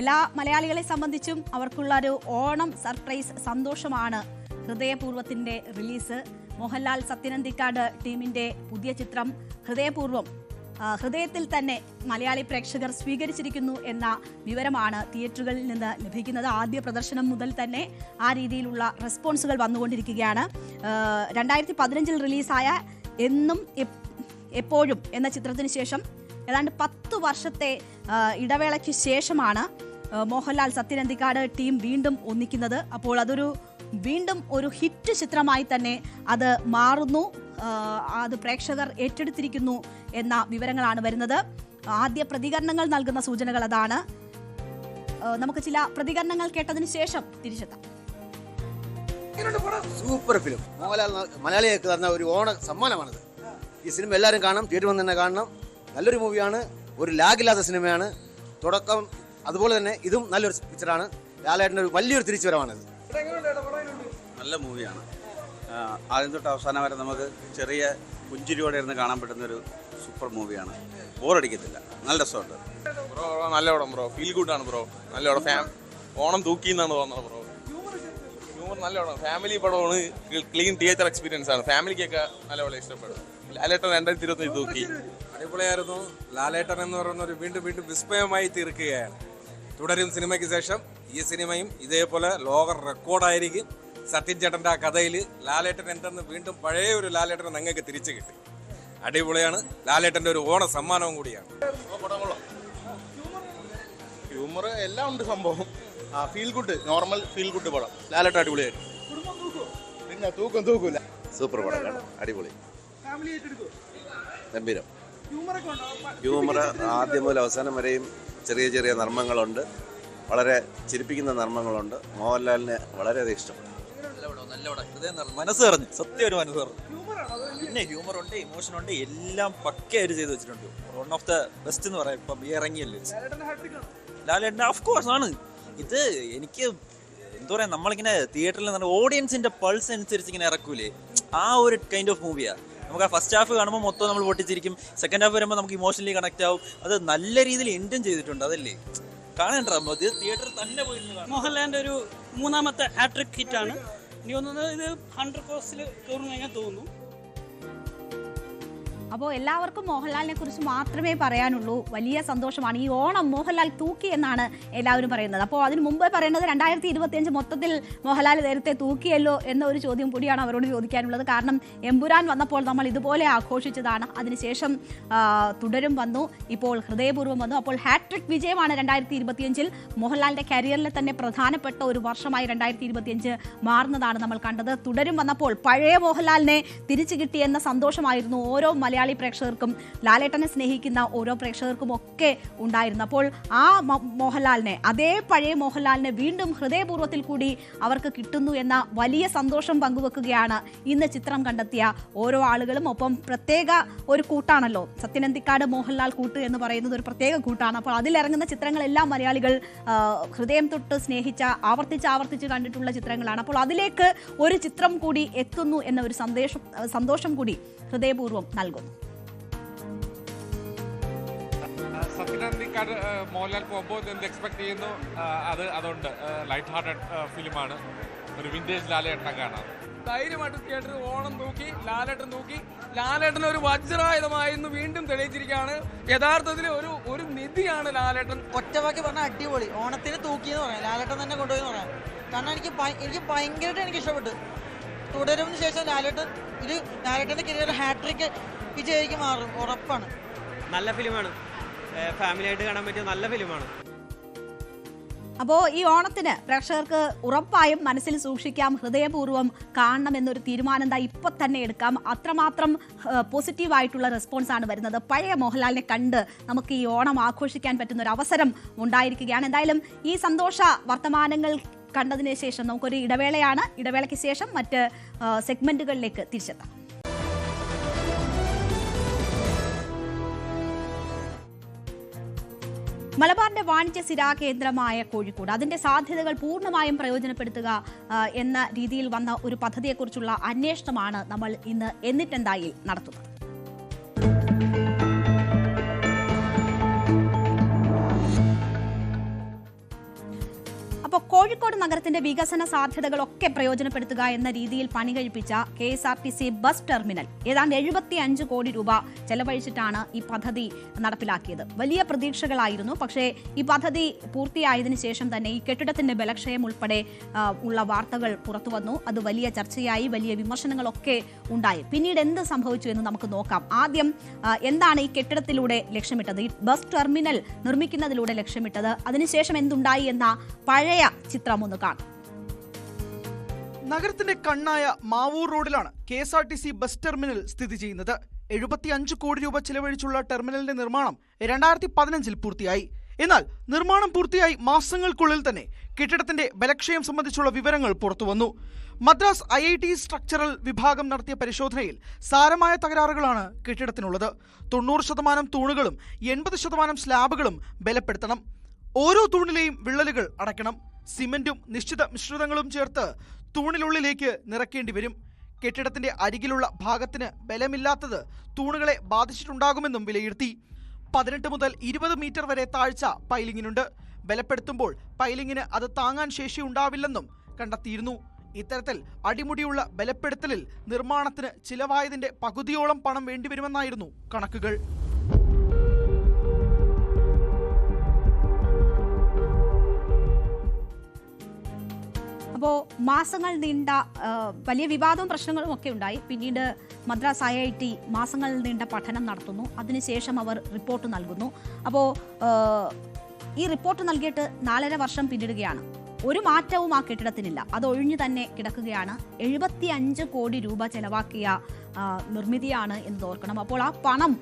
എല്ലാ മലയാളികളെ സംബന്ധിച്ചും അവർക്കുള്ള ഒരു ഓണം സർപ്രൈസ് സന്തോഷമാണ് ഹൃദയപൂർവ്വത്തിന്റെ റിലീസ്. മോഹൻലാൽ സത്യനന്ദിക്കാട് ടീമിന്റെ പുതിയ ചിത്രം ഹൃദയപൂർവ്വം ഹൃദയത്തിൽ തന്നെ മലയാളി പ്രേക്ഷകർ സ്വീകരിച്ചിരിക്കുന്നു എന്ന വിവരമാണ് തിയേറ്ററുകളിൽ നിന്ന് ലഭിക്കുന്നത്. ആദ്യ പ്രദർശനം മുതൽ തന്നെ ആ രീതിയിലുള്ള റെസ്പോൺസുകൾ വന്നുകൊണ്ടിരിക്കുകയാണ്. 2015 റിലീസായ എന്നും എപ്പോഴും എന്ന ചിത്രത്തിന് ശേഷം ഏതാണ്ട് 10 വർഷത്തെ ഇടവേളയ്ക്ക് ശേഷമാണ് മോഹൻലാൽ സത്യനന്ദിക്കാട് ടീം വീണ്ടും ഒന്നിക്കുന്നത്. അപ്പോൾ അതൊരു വീണ്ടും ഒരു ഹിറ്റ് ചിത്രമായി തന്നെ അത് മാറുന്നു, അത് പ്രേക്ഷകർ ഏറ്റെടുത്തിരിക്കുന്നു എന്ന വിവരങ്ങളാണ് വരുന്നത്. ആദ്യ പ്രതികരണങ്ങൾ നൽകുന്ന സൂചനകൾ അതാണ്. നമുക്ക് ചില പ്രതികരണങ്ങൾ കേട്ടതിന് ശേഷം തിരിച്ചെത്താം. Super film. മോഹൻലാൽ മലയാളികൾക്ക് തന്ന ഒരു ഓണ സമ്മാനമാണിത്. ഈ സിനിമ എല്ലാവരും കാണണം, തിയേറ്ററിൽ വന്ന് തന്നെ കാണണം. നല്ലൊരു മൂവിയാണ്, ഒരു ലാഗില്ലാത്ത സിനിമയാണ്. തുടക്കം അതുപോലെ തന്നെ ഇതും നല്ലൊരു പിക്ചറാണ്. ലാലേട്ടൻ്റെ ഒരു വലിയൊരു തിരിച്ചുവരവാണിത്. നല്ല മൂവിയാണ്. ആദ്യം തൊട്ട് അവസാനം വരെ നമുക്ക് ചെറിയ പുഞ്ചിരിയോടെ ഇരുന്ന് കാണാൻ പറ്റുന്നൊരു സൂപ്പർ മൂവിയാണ്. ബോറടിക്കത്തില്ല, നല്ല രസമുണ്ട്. ബ്രോ നല്ല പടം ബ്രോ, ഫീൽ ഗുഡാണ് ബ്രോ. നല്ല പടം, ഓണം തൂക്കി എന്നാണ് തോന്നുന്നത് ബ്രോ. ഹ്യൂമർ നല്ല പടം, ഫാമിലി പടമാണ്, ക്ലീൻ തിയേറ്റർ എക്സ്പീരിയൻസ് ആണ്. ഫാമിലിക്കൊക്കെ നല്ലപോലെ ഇഷ്ടപ്പെടും. ലാലേട്ടൻ 2025 തൂക്കി അടിപൊളിയായിരുന്നു. ലാലേട്ടൻ എന്ന് പറയുന്ന ഒരു വീണ്ടും വിസ്മയമായി തീർക്കുകയാണ്. തുടരും സിനിമയ്ക്ക് ശേഷം ഈ സിനിമയും ഇതേപോലെ ലോക റെക്കോർഡായിരിക്കും. സത്യൻ ചേട്ടൻ്റെ ആ കഥയിൽ ലാലേട്ടൻ എന്തെന്ന് വീണ്ടും പഴയ ഒരു ലാലേട്ടനെ നിങ്ങൾക്ക് തിരിച്ചു കിട്ടി. അടിപൊളിയാണ്. ലാലേട്ടൻ്റെ ഒരു ഓണ സമ്മാനവും കൂടിയാണ്. ഹ്യൂമർ എല്ലാം ഉണ്ട് സംഭവം. Feel good, normal feel good പടം. ലാലേട്ടൻ അടിപൊളിയായിരുന്നു. പിന്നെ തൂക്കൂല. സൂപ്പർ പടമാണ്, അടിപൊളി, ഗംഭീരം. ഹ്യൂമർ ആദ്യം മുതൽ അവസാനം വരെയും ചെറിയ നർമ്മങ്ങളുണ്ട്, വളരെ ചിരിപ്പിക്കുന്ന നർമ്മങ്ങളുണ്ട്. മോഹൻലാലിനെ വളരെയധികം ഇഷ്ടപ്പെട്ടു. നല്ല പടം, ഹൃദയം മനസ്സ് പറഞ്ഞു, സത്യം ഒരു മനസ്സ് പറഞ്ഞു. പിന്നെ ഹ്യൂമർ ഉണ്ട്, ഇമോഷൻ ഉണ്ട്, എല്ലാം പക്കയായിട്ട് ചെയ്ത് വെച്ചിട്ടുണ്ട്. വൺ ഓഫ് ദ ബെസ്റ്റ് എന്ന് പറയാം. ഇപ്പം ഇറങ്ങിയല്ലേ ലാലേട്ടൻ, ഓഫ് കോഴ്സ് ആണ്. ഇത് എനിക്ക് എന്താ പറയാ, നമ്മളിങ്ങനെ തിയേറ്ററിൽ നിന്ന് ഓഡിയൻസിന്റെ പൾസ് അനുസരിച്ച് ഇങ്ങനെ ഇറക്കൂലേ, ആ ഒരു കൈൻഡ് ഓഫ് മൂവിയാണ്. നമുക്ക് ആ ഫസ്റ്റ് ഹാഫ് കാണുമ്പോൾ മൊത്തം നമ്മൾ പൊട്ടിച്ചിരിക്കും, സെക്കൻഡ് ഹാഫ് വരുമ്പോൾ നമുക്ക് ഇമോഷണലി കണക്ട് ആവും. അത് നല്ല രീതിയിൽ എൻജോയ് ചെയ്തിട്ടുണ്ട്. അതല്ലേ കാണണ്ട, തിയേറ്ററിൽ തന്നെ പോയിരുന്നു. മോഹൻലാലിന്റെ ഒരു 3ാമത്തെ ഹാട്രിക് ഹിറ്റാണ്. എനിക്ക് തോന്നുന്നത് ഇത് 100 ക്രോസിൽ കയറുമെന്ന് തോന്നുന്നു. അപ്പോൾ എല്ലാവർക്കും മോഹൻലാലിനെ കുറിച്ച് മാത്രമേ പറയാനുള്ളൂ. വലിയ സന്തോഷമാണ്. ഈ ഓണം മോഹൻലാൽ തൂക്കി എന്നാണ് എല്ലാവരും പറയുന്നത്. അപ്പോൾ അതിന് മുമ്പേ പറയുന്നത് 2025 മൊത്തത്തിൽ മോഹൻലാൽ നേരത്തെ തൂക്കിയല്ലോ എന്ന ഒരു ചോദ്യം കൂടിയാണ് അവരോട് ചോദിക്കാനുള്ളത്. കാരണം എമ്പുരാൻ വന്നപ്പോൾ നമ്മൾ ഇതുപോലെ ആഘോഷിച്ചതാണ്. അതിനുശേഷം തുടരും വന്നു, ഇപ്പോൾ ഹൃദയപൂർവ്വം വന്നു. അപ്പോൾ ഹാട്രിക് വിജയമാണ് 2025 മോഹൻലാലിന്റെ കരിയറിലെ തന്നെ പ്രധാനപ്പെട്ട ഒരു വർഷമായി 2025 മാറുന്നതാണ് നമ്മൾ കണ്ടത്. തുടരും വന്നപ്പോൾ പഴയ മോഹൻലാലിനെ തിരിച്ചു കിട്ടിയെന്ന സന്തോഷമായിരുന്നു ഓരോ മലയാളി പ്രേക്ഷകർക്കും, ലാലേട്ടനെ സ്നേഹിക്കുന്ന ഓരോ പ്രേക്ഷകർക്കും ഒക്കെ ഉണ്ടായിരുന്നു. അപ്പോൾ ആ മോഹൻലാലിനെ, അതേ പഴയ മോഹൻലാലിനെ വീണ്ടും ഹൃദയപൂർവ്വത്തിൽ കൂടി അവർക്ക് കിട്ടുന്നു എന്ന വലിയ സന്തോഷം പങ്കുവെക്കുകയാണ് ഇന്ന് ചിത്രം കണ്ടെത്തിയ ഓരോ ആളുകളും. ഒപ്പം പ്രത്യേക ഒരു കൂട്ടാണല്ലോ സത്യനന്ദിക്കാട് മോഹൻലാൽ കൂട്ട് എന്ന് പറയുന്നത്, ഒരു പ്രത്യേക കൂട്ടാണ്. അപ്പോൾ അതിലിറങ്ങുന്ന ചിത്രങ്ങളെല്ലാം മലയാളികൾ ഹൃദയം തൊട്ട് സ്നേഹിച്ച, ആവർത്തിച്ച് കണ്ടിട്ടുള്ള ചിത്രങ്ങളാണ്. അപ്പോൾ അതിലേക്ക് ഒരു ചിത്രം കൂടി എത്തുന്നു എന്ന ഒരു സന്തോഷം കൂടി ഹൃദയപൂർവ്വം നൽകുന്നു. സത്യനന്ദിക്കാട് മോഹൻലാൽ പോകുമ്പോൾ എന്ത് എക്സ്പെക്ട് ചെയ്യുന്നു, അതുകൊണ്ട് ലൈറ്റ് ഹാർട്ടഡ് ഫിലിമാണ്. ഒരു വിന്റേജ് ലാലേട്ടനെ കാണാം. ധൈര്യമായിട്ട് തിയേറ്ററിൽ ഓണം തൂക്കി, ലാലേട്ടൻ തൂക്കി. ലാലേട്ടൻ ഒരു വജ്രായുധമായിരുന്നു വീണ്ടും തെളിയിച്ചിരിക്കുകയാണ്. യഥാർത്ഥത്തിൽ ഒരു നിധിയാണ് ലാലേട്ടൻ. ഒറ്റവാക്കി പറഞ്ഞാൽ അടിപൊളി. ഓണത്തിന് തൂക്കിയെന്ന് പറയാം, ലാലേട്ടൻ തന്നെ കൊണ്ടുപോയി പറയാം. കാരണം എനിക്ക് ഭയങ്കരമായിട്ട് എനിക്ക് ഇഷ്ടപ്പെട്ടു. തുടരുന്നതിന് ശേഷം ലാലേട്ടൻ്റെ കരിയർ ഹാട്രിക് വിജയിക്ക് മാറും, ഉറപ്പാണ്. നല്ല ഫിലിമാണ്, ഫാമിലിയായിട്ട് കാണാൻ പറ്റിയ നല്ല ഫിലിമാണ്. അപ്പോൾ ഈ ഓണത്തിന് പ്രേക്ഷകർക്ക് ഉറപ്പായും മനസ്സിൽ സൂക്ഷിക്കാം, ഹൃദയപൂർവ്വം കാണണം എന്നൊരു തീരുമാനം എന്താ ഇപ്പൊ തന്നെ എടുക്കാം. അത്രമാത്രം പോസിറ്റീവായിട്ടുള്ള റെസ്പോൺസാണ് വരുന്നത്. പഴയ മോഹൻലാലിനെ കണ്ട് നമുക്ക് ഈ ഓണം ആഘോഷിക്കാൻ പറ്റുന്ന ഒരു അവസരം ഉണ്ടായിരിക്കുകയാണ്. എന്തായാലും ഈ സന്തോഷ വർത്തമാനങ്ങൾ കണ്ടതിന് ശേഷം നമുക്കൊരു ഇടവേളയാണ്. ഇടവേളയ്ക്ക് ശേഷം മറ്റ് സെഗ്മെന്റുകളിലേക്ക് തിരിച്ചെത്താം. മലബാറിന്റെ വാണിജ്യ സിരാ കേന്ദ്രമായ കോഴിക്കോട്, അതിന്റെ സാധ്യതകൾ പൂർണ്ണമായും പ്രയോജനപ്പെടുത്തുക എന്ന രീതിയിൽ വന്ന ഒരു പദ്ധതിയെക്കുറിച്ചുള്ള അന്വേഷണമാണ് നമ്മൾ ഇന്ന് എന്നിട്ടെന്തായി നടത്തുന്നത്. അപ്പോൾ കോഴിക്കോട് നഗരത്തിന്റെ വികസന സാധ്യതകളൊക്കെ പ്രയോജനപ്പെടുത്തുക എന്ന രീതിയിൽ പണി കഴിപ്പിച്ച KSRTC ബസ് ടെർമിനൽ ഏതാണ്ട് 75 കോടി രൂപ ചെലവഴിച്ചിട്ടാണ് ഈ പദ്ധതി നടപ്പിലാക്കിയത്. വലിയ പ്രതീക്ഷകളായിരുന്നു. പക്ഷേ ഈ പദ്ധതി പൂർത്തിയായതിനു ശേഷം തന്നെ ഈ കെട്ടിടത്തിന്റെ ബലക്ഷയം ഉൾപ്പെടെ ഉള്ള വാർത്തകൾ പുറത്തു വന്നു. അത് വലിയ ചർച്ചയായി, വലിയ വിമർശനങ്ങളൊക്കെ ഉണ്ടായി. പിന്നീട് എന്ത് സംഭവിച്ചു എന്ന് നമുക്ക് നോക്കാം. ആദ്യം എന്താണ് ഈ കെട്ടിടത്തിലൂടെ ലക്ഷ്യമിട്ടത്, ഈ ബസ് ടെർമിനൽ നിർമ്മിക്കുന്നതിലൂടെ ലക്ഷ്യമിട്ടത്, അതിനുശേഷം എന്തുണ്ടായി എന്ന പഴയ ചിത്രം ഒന്ന് കാണാം. നഗരത്തിന്റെ കണ്ണായ മാവൂർ റോഡിലാണ് KSRTC ബസ് ടെർമിനൽ സ്ഥിതി ചെയ്യുന്നത്. 75 കോടി രൂപ ചിലവഴിച്ചുള്ള ടെർമിനലിന്റെ നിർമ്മാണം 2015 പൂർത്തിയായി. എന്നാൽ നിർമ്മാണം പൂർത്തിയായി മാസങ്ങൾക്കുള്ളിൽ തന്നെ കെട്ടിടത്തിന്റെ ബലക്ഷയം സംബന്ധിച്ചുള്ള വിവരങ്ങൾ പുറത്തുവന്നു. മദ്രാസ് IIT സ്ട്രക്ചറൽ വിഭാഗം നടത്തിയ പരിശോധനയിൽ സാരമായ തകരാറുകളാണ് കെട്ടിടത്തിനുള്ളത്. 90% തൂണുകളും 80% സ്ലാബുകളും ബലപ്പെടുത്തണം. ഓരോ തൂണിലെയും വിള്ളലുകൾ അടയ്ക്കണം. സിമന്റും നിശ്ചിത മിശ്രിതങ്ങളും ചേർത്ത് തൂണിനുള്ളിലേക്ക് നിറയ്ക്കേണ്ടി വരും. കെട്ടിടത്തിന്റെ അരികിലുള്ള ഭാഗത്തിന് ബലമില്ലാത്തത് തൂണുകളെ ബാധിച്ചിട്ടുണ്ടാകുമെന്നും വിലയിരുത്തി. 18 മുതൽ 20 മീറ്റർ വരെ താഴ്ച പൈലിങ്ങിനുണ്ട്. ബലപ്പെടുത്തുമ്പോൾ പൈലിങ്ങിന് അത് താങ്ങാൻ ശേഷിയുണ്ടാവില്ലെന്നും കണ്ടെത്തിയിരുന്നു. ഇത്തരത്തിൽ അടിമുടിയുള്ള ബലപ്പെടുത്തലിൽ നിർമ്മാണത്തിന് ചിലവായതിന്റെ പകുതിയോളം പണം വേണ്ടിവരുമെന്നായിരുന്നു കണക്കുകൾ. അപ്പോൾ മാസങ്ങൾ നീണ്ട വലിയ വിവാദവും പ്രശ്നങ്ങളും ഒക്കെ ഉണ്ടായി. പിന്നീട് മദ്രാസ് IIT മാസങ്ങൾ നീണ്ട പഠനം നടത്തുന്നു. അതിനുശേഷം അവർ റിപ്പോർട്ട് നൽകുന്നു. അപ്പോൾ ഈ റിപ്പോർട്ട് നൽകിയിട്ട് 4.5 വർഷം പിന്നിടുകയാണ്. ഒരു മാറ്റവും ആ കെട്ടിടത്തിനില്ല. അത് ഒഴിഞ്ഞു തന്നെ കിടക്കുകയാണ്. 75 കോടി രൂപ ചെലവാക്കിയ നിർമ്മിതിയാണ് എന്ന് ഓർക്കണം. അപ്പോൾ ആ പണം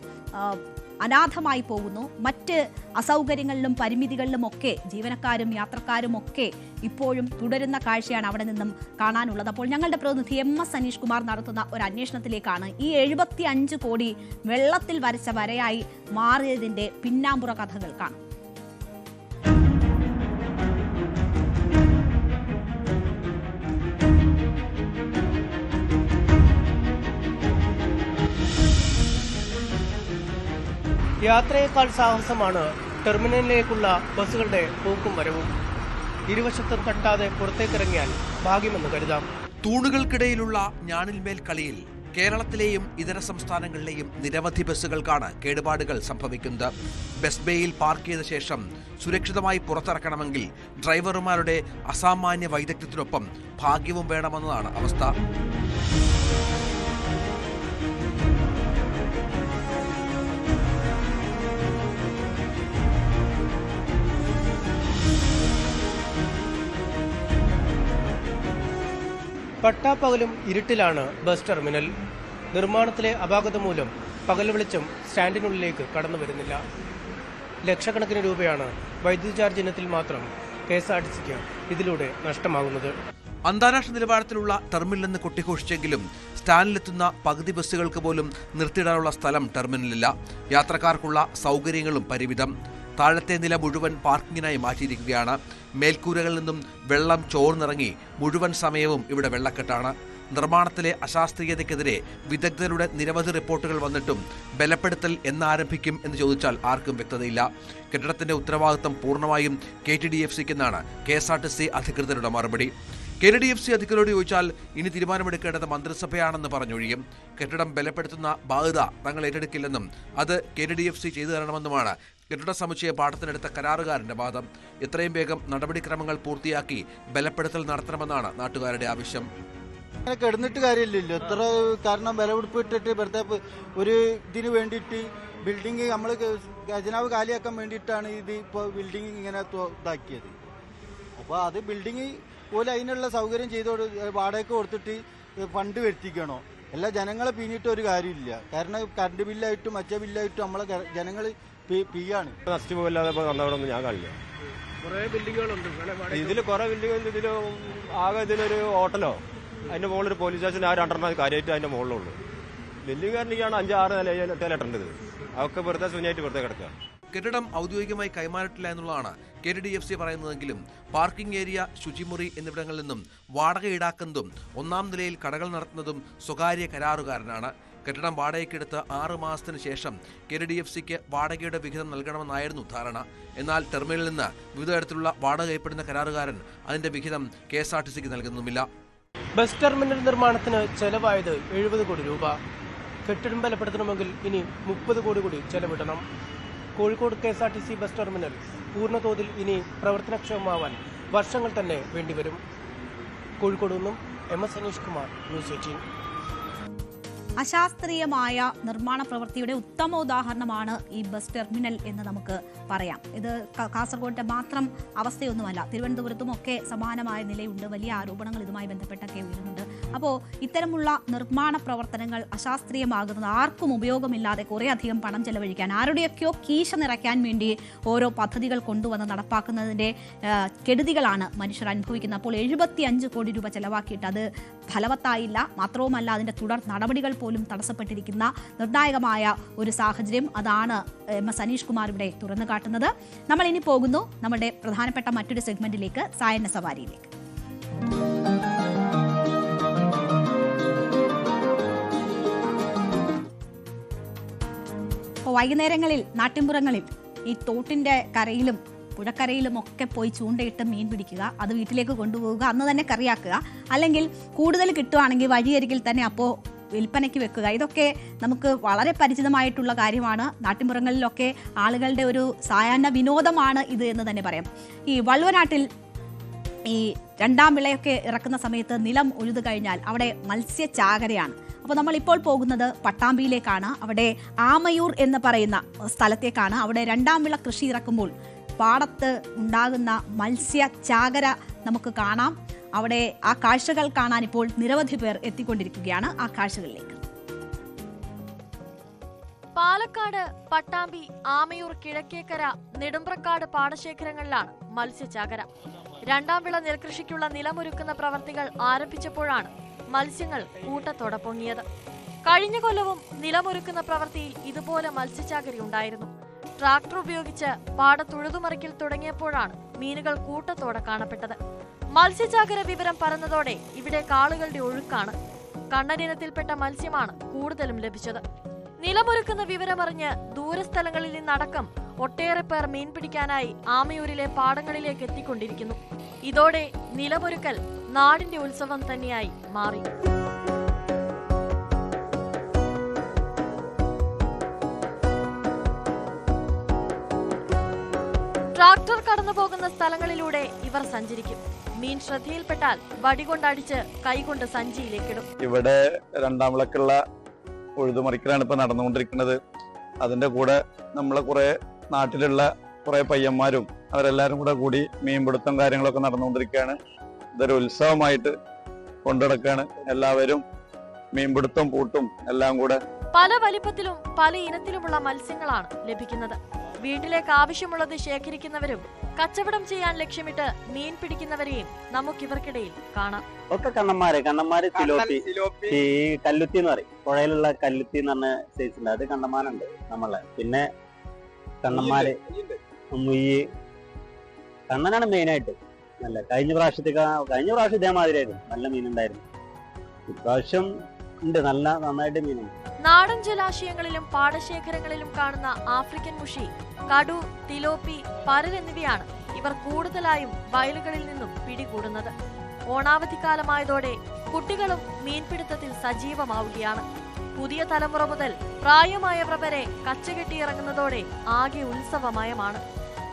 അനാഥമായി പോകുന്നു. മറ്റ് അസൗകര്യങ്ങളിലും പരിമിതികളിലും ഒക്കെ ജീവനക്കാരും യാത്രക്കാരും ഒക്കെ ഇപ്പോഴും തുടരുന്ന കാഴ്ചയാണ് അവിടെ നിന്നും കാണാനുള്ളത്. അപ്പോൾ ഞങ്ങളുടെ പ്രതിനിധി MS അനീഷ് കുമാർ നടത്തുന്ന ഒരു അന്വേഷണത്തിലേക്കാണ് ഈ 75 കോടി വെള്ളത്തിൽ വരച്ച വരയായി മാറിയതിന്റെ പിന്നാമ്പുറ കഥകൾ കാണും. യാത്രയേക്കാൾ സാഹസമാണ് ടെർമിനലിലേക്കുള്ള ബസ്സുകളുടെ പോക്കും വരവും. ഇരുവശത്തും തട്ടാതെ പുറത്തേക്കിറങ്ങിയാൽ ഭാഗ്യമെന്ന് കരുതാം. തൂണുകൾക്കിടയിലുള്ള ഞാണിൽമേൽ കളിയിൽ കേരളത്തിലെയും ഇതര സംസ്ഥാനങ്ങളിലെയും നിരവധി ബസ്സുകൾക്കാണ് കേടുപാടുകൾ സംഭവിക്കുന്നത്. ബസ് ബേയിൽ പാർക്ക് ചെയ്ത ശേഷം സുരക്ഷിതമായി പുറത്തിറക്കണമെങ്കിൽ ഡ്രൈവർമാരുടെ അസാമാന്യ വൈദഗ്ധ്യത്തിനൊപ്പം ഭാഗ്യവും വേണമെന്നതാണ് അവസ്ഥ. പട്ടാപ്പകലും ഇരുട്ടിലാണ് ബസ് ടെർമിനൽ. നിർമ്മാണത്തിലെ അപാകത മൂലം പകൽ വെളിച്ചം സ്റ്റാൻഡിനുള്ളിലേക്ക് കടന്നു വരുന്നില്ല. ലക്ഷക്കണക്കിന് രൂപയാണ് വൈദ്യുതി ചാർജ് ഇനത്തിൽ മാത്രം KSRTCക്ക് ഇതിലൂടെ നഷ്ടമാകുന്നത്. അന്താരാഷ്ട്ര നിലവാരത്തിലുള്ള ടെർമിനലെന്ന് കൊട്ടിഘോഷിച്ചെങ്കിലും സ്റ്റാൻഡിലെത്തുന്ന പകുതി ബസ്സുകൾക്ക് പോലും നിർത്തിയിടാനുള്ള സ്ഥലം ടെർമിനലില്ല. യാത്രക്കാർക്കുള്ള സൗകര്യങ്ങളും പരിമിതം. താഴത്തെ നില മുഴുവൻ പാർക്കിങ്ങിനായി മാറ്റിയിരിക്കുകയാണ്. മേൽക്കൂരകളിൽ നിന്നും വെള്ളം ചോർന്നിറങ്ങി മുഴുവൻ സമയവും ഇവിടെ വെള്ളക്കെട്ടാണ്. നിർമ്മാണത്തിലെ അശാസ്ത്രീയതയ്ക്കെതിരെ വിദഗ്ധരുടെ നിരവധി റിപ്പോർട്ടുകൾ വന്നിട്ടും ബലപ്പെടുത്തൽ എന്നാരംഭിക്കും എന്ന് ചോദിച്ചാൽ ആർക്കും വ്യക്തതയില്ല. കെട്ടിടത്തിന്റെ ഉത്തരവാദിത്തം പൂർണ്ണമായും KTDFCക്കെന്നാണ് KSRTC അധികൃതരുടെ മറുപടി. KTDFC അധികൃതരോട് ചോദിച്ചാൽ ഇനി തീരുമാനമെടുക്കേണ്ടത് മന്ത്രിസഭയാണെന്ന് പറഞ്ഞൊഴിയും. കെട്ടിടം ബലപ്പെടുത്തുന്ന ബാധ്യത തങ്ങൾ ഏറ്റെടുക്കില്ലെന്നും അത് KTDFC ചെയ്തു തരണമെന്നുമാണ് കെട്ടിട സമുച്ചയ പാട്ടത്തിനെടുത്ത കരാറുകാരന്റെ വാദം. എത്രയും വേഗം നടപടിക്രമങ്ങൾ പൂർത്തിയാക്കി ബലപ്പെടുത്തൽ നടത്തണമെന്നാണ് നാട്ടുകാരുടെ ആവശ്യം. അങ്ങനെ കിടന്നിട്ട് കാര്യമില്ലല്ലോ. എത്ര കാരണം വിലപിടിപ്പ് ഇട്ടിട്ട് വെറുതെ ഒരു ഇതിന് വേണ്ടിയിട്ട് ബിൽഡിങ് നമ്മൾ ഖജനാവ് കാലിയാക്കാൻ വേണ്ടിയിട്ടാണ് ഇത് ഇപ്പോൾ ബിൽഡിങ് ഇങ്ങനെ ഇതാക്കിയത്. അപ്പോൾ അത് ബിൽഡിങ് പോലെ അതിനുള്ള സൗകര്യം ചെയ്തോട് വാടകയ്ക്ക് കൊടുത്തിട്ട് ഫണ്ട് വരുത്തിക്കണോ? എല്ലാ ജനങ്ങളെ പിന്നിട്ട് ഒരു കാര്യമില്ല. കാരണം കറണ്ട് ബില്ലായിട്ടും മറ്റേ ബില്ലായിട്ടും നമ്മളെ ജനങ്ങൾ പിയാണ്. നഷ്ടമില്ലാതെ വന്നവിടൊന്നും ഞാൻ കാണില്ല. കുറേ ബിൽഡിങ്ങുകളുണ്ട് ഇതിൽ. കുറേ ബിൽഡിംഗ് ഇതിൽ ആകെ ഇതിലൊരു ഹോട്ടലോ അതിന്റെ മുകളിൽ ഒരു പോലീസ് സ്റ്റേഷൻ ആ 2 കാര്യമായിട്ട് അതിന്റെ മുകളിലുള്ളൂ. ബിൽഡിംഗ് കാരനിക്കാണ് 5-6 നിലയിലേറ്റേണ്ടത്. അതൊക്കെ വെറുതെ ശൂന്യമായിട്ട് വെറുതെ കിടക്കുക. കെട്ടിടം ഔദ്യോഗികമായി കൈമാറിയിട്ടില്ല എന്നുള്ളതാണ് KTDFC പറയുന്നതെങ്കിലും പാർക്കിംഗ് ഏരിയ, ശുചിമുറി എന്നിവിടങ്ങളിൽ നിന്നും വാടക ഈടാക്കുന്നതും 1-ാം നിലയിൽ കടകൾ നടത്തുന്നതും സ്വകാര്യ കരാറുകാരനാണ്. കെട്ടിടം വാടകയ്ക്കെടുത്ത് 6 മാസത്തിന് ശേഷം KDFCക്ക് വാടകയുടെ വിഹിതം നൽകണമെന്നായിരുന്നു ധാരണ. എന്നാൽ ടെർമിനലിൽ നിന്ന് വിവിധ തരത്തിലുള്ള വാടക ഏർപ്പെടുന്ന കരാറുകാരൻ അതിന്റെ വിഹിതം KSRTCക്ക് നൽകുന്നുമില്ല. ബസ് ടെർമിനൽ നിർമ്മാണത്തിന് ചെലവായത് 70 കോടി രൂപ. കെട്ടിടം ബലപ്പെടുത്തണമെങ്കിൽ ഇനി 30 കോടി കൂടി ചെലവിടണം. കോഴിക്കോട് KSRTC ബസ് ടെർമിനൽ പൂർണ്ണതോതിൽ ഇനി പ്രവർത്തനക്ഷമമാവാൻ വർഷങ്ങൾ തന്നെ വേണ്ടിവരും. കോഴിക്കോട് നിന്നും MS അനീഷ് കുമാർ, ന്യൂസ് 18. അശാസ്ത്രീയമായ നിർമ്മാണ പ്രവൃത്തിയുടെ ഉത്തമ ഉദാഹരണമാണ് ഈ ബസ് ടെർമിനൽ എന്ന് നമുക്ക് പറയാം. ഇത് കാസർഗോഡിന്റെ മാത്രം അവസ്ഥയൊന്നുമല്ല, തിരുവനന്തപുരത്തുമൊക്കെ സമാനമായ നിലയുണ്ട്. വലിയ ആരോപണങ്ങൾ ഇതുമായി ബന്ധപ്പെട്ടൊക്കെ ഉയരുന്നുണ്ട്. അപ്പോൾ ഇത്തരമുള്ള നിർമ്മാണ പ്രവർത്തനങ്ങൾ അശാസ്ത്രീയമാകുന്നത് ആർക്കും ഉപയോഗമില്ലാതെ കുറേയധികം പണം ചെലവഴിക്കാൻ, ആരുടെയൊക്കെയോ കീശ നിറയ്ക്കാൻ വേണ്ടി ഓരോ പദ്ധതികൾ കൊണ്ടുവന്ന് നടപ്പാക്കുന്നതിൻ്റെ കെടുതികളാണ് മനുഷ്യർ അനുഭവിക്കുന്നത്. അപ്പോൾ 75 കോടി രൂപ ചെലവാക്കിയിട്ട് അത് ഫലവത്തായില്ല. മാത്രവുമല്ല, അതിൻ്റെ തുടർ നടപടികൾ പോലും തടസ്സപ്പെട്ടിരിക്കുന്ന നിർണായകമായ ഒരു സാഹചര്യം. അതാണ് MS അനീഷ് കുമാർ ഇവിടെ തുറന്നു കാട്ടുന്നത്. നമ്മൾ ഇനി പോകുന്നു നമ്മുടെ പ്രധാനപ്പെട്ട മറ്റൊരു സെഗ്മെന്റിലേക്ക്, സായന്ന സവാരിയിലേക്ക്. അപ്പോൾ വൈകുന്നേരങ്ങളിൽ നാട്ടിൻപുറങ്ങളിൽ ഈ തോട്ടിൻ്റെ കരയിലും പുഴക്കരയിലും ഒക്കെ പോയി ചൂണ്ടയിട്ട് മീൻ പിടിക്കുക, അത് വീട്ടിലേക്ക് കൊണ്ടുപോവുക, അന്ന് തന്നെ കറിയാക്കുക, അല്ലെങ്കിൽ കൂടുതൽ കിട്ടുവാണെങ്കിൽ വഴിയരികിൽ തന്നെ അപ്പോൾ വിൽപ്പനയ്ക്ക് വെക്കുക. ഇതൊക്കെ നമുക്ക് വളരെ പരിചിതമായിട്ടുള്ള കാര്യമാണ്. നാട്ടിൻപുറങ്ങളിലൊക്കെ ആളുകളുടെ ഒരു സായാഹ്ന വിനോദമാണ് ഇത് എന്ന് തന്നെ പറയാം. ഈ വള്ളുവനാട്ടിൽ ഈ രണ്ടാം വിളയൊക്കെ ഇറക്കുന്ന സമയത്ത് നിലം ഉഴുതു കഴിഞ്ഞാൽ അവിടെ മത്സ്യചാകരയാണ്. അപ്പോൾ നമ്മളിപ്പോൾ പോകുന്നത് പട്ടാമ്പിയിലേക്കാണ്. അവിടെ ആമയൂർ എന്ന് പറയുന്ന സ്ഥലത്തേക്കാണ്. അവിടെ രണ്ടാം വിള കൃഷി ഇറക്കുമ്പോൾ പാടത്ത് ഉണ്ടാകുന്ന മത്സ്യചാകര നമുക്ക് കാണാം. അവിടെ ആ കാഴ്ചകൾ കാണാൻ ഇപ്പോൾ നിരവധി പേർ എത്തിക്കൊണ്ടിരിക്കുകയാണ്. ആ കാഴ്ചകളിലേക്ക്. പാലക്കാട് പട്ടാമ്പി, ആമയൂർ, കിഴക്കേക്കര, നെടുമ്പ്രക്കാട് പാടശേഖരങ്ങളിലാണ് മത്സ്യചാകര. രണ്ടാം വിള നെൽകൃഷിക്കുള്ള നിലമൊരുക്കുന്ന പ്രവർത്തികൾ ആരംഭിച്ചപ്പോഴാണ് മത്സ്യങ്ങൾ കൂട്ടത്തോടെ പൊങ്ങിയത്. കഴിഞ്ഞ കൊല്ലവും നിലമൊരുക്കുന്ന പ്രവൃത്തിയിൽ ഇതുപോലെ മത്സ്യചാകരയുണ്ടായിരുന്നു. ട്രാക്ടർ ഉപയോഗിച്ച് പാടത്തുഴുതുമറിക്കൽ തുടങ്ങിയപ്പോഴാണ് മീനുകൾ കൂട്ടത്തോടെ കാണപ്പെട്ടത്. മത്സ്യചാകര വിവരം പറഞ്ഞതോടെ ഇവിടെ കാളുകളുടെ ഒഴുക്കാണ്. കണ്ണനിനത്തിൽപ്പെട്ട മത്സ്യമാണ് കൂടുതലും ലഭിച്ചത്. നിലമൊരുക്കുന്ന വിവരമറിഞ്ഞ് ദൂരസ്ഥലങ്ങളിൽ നിന്നടക്കം ഒട്ടേറെ പേർ മീൻ പിടിക്കാനായി ആമയൂരിലെ പാടങ്ങളിലേക്ക് എത്തിക്കൊണ്ടിരിക്കുന്നു. ഇതോടെ നിലമൊരുക്കൽ നാടിന്റെ ഉത്സവം തന്നെയായി മാറി. ട്രാക്ടർ കടന്നു പോകുന്ന സ്ഥലങ്ങളിലൂടെ ഇവർ സഞ്ചരിക്കും. മീൻ ശ്രദ്ധയിൽപ്പെട്ടാൽ വടികൊണ്ടടിച്ച് കൈകൊണ്ട് സഞ്ചിയിലേക്കിടും. ഇവിടെ രണ്ടാം വിളക്കുള്ള ഉഴുതുമറിക്കലാണ് ഇപ്പൊ നടന്നുകൊണ്ടിരിക്കുന്നത്. അതിന്റെ കൂടെ നമ്മളെ കുറെ നാട്ടിലുള്ള കുറെ പയ്യന്മാരും അവരെല്ലാരും കൂടി മീൻപിടുത്തം കാര്യങ്ങളൊക്കെ നടന്നുകൊണ്ടിരിക്കുകയാണ്. ഇതൊരു ഉത്സവമായിട്ട് കൊണ്ടുനടക്കുകയാണ്. എല്ലാവരും മീൻപിടുത്തം പൂട്ടും എല്ലാം കൂടെ. പല വലിപ്പത്തിലും പല ഇനത്തിലുമുള്ള മത്സ്യങ്ങളാണ് ലഭിക്കുന്നത്. വീട്ടിലേക്ക് ആവശ്യമുള്ളത് ശേഖരിക്കുന്നവരും കച്ചവടം ചെയ്യാൻ ലക്ഷ്യമിട്ട് മീൻ പിടിക്കുന്നവരെയും നമുക്കിവർക്കിടയിൽ കാണാം. ഒക്കെ കണ്ണന്മാര് തിലോപ്പി, ഈ കല്ലുത്തി എന്ന് പറയും. പുഴയിലുള്ള കല്ലുത്തി എന്ന് പറഞ്ഞ സൈസ് ഉണ്ട്, അത് കണ്ണന്മാരുണ്ട് നമ്മളെ. പിന്നെ കണ്ണന്മാര്, മുയ്യ്, കണ്ണനാണ് മെയിനായിട്ട്. നല്ല കഴിഞ്ഞ പ്രാവശ്യം ഇതേമാതിരിയായിരുന്നു, നല്ല മീനുണ്ടായിരുന്നു. ഇപ്രാവശ്യം ഉണ്ട്, നന്നായിട്ട് മീനുണ്ട്. നാടൻ ജലാശയങ്ങളിലും പാടശേഖരങ്ങളിലും കാണുന്ന ആഫ്രിക്കൻ മുഷി, കടു, തിലോപ്പി, പരൽ എന്നിവയാണ് ഇവർ കൂടുതലായും വയലുകളിൽ നിന്നും പിടികൂടുന്നത്. ഓണാവധിക്കാലമായതോടെ കുട്ടികളും മീൻപിടുത്തത്തിൽ സജീവമാവുകയാണ്. പുതിയ തലമുറ മുതൽ പ്രായമായവർ വരെ കച്ചകെട്ടിയിറങ്ങുന്നതോടെ ആകെ ഉത്സവമയമാണ്.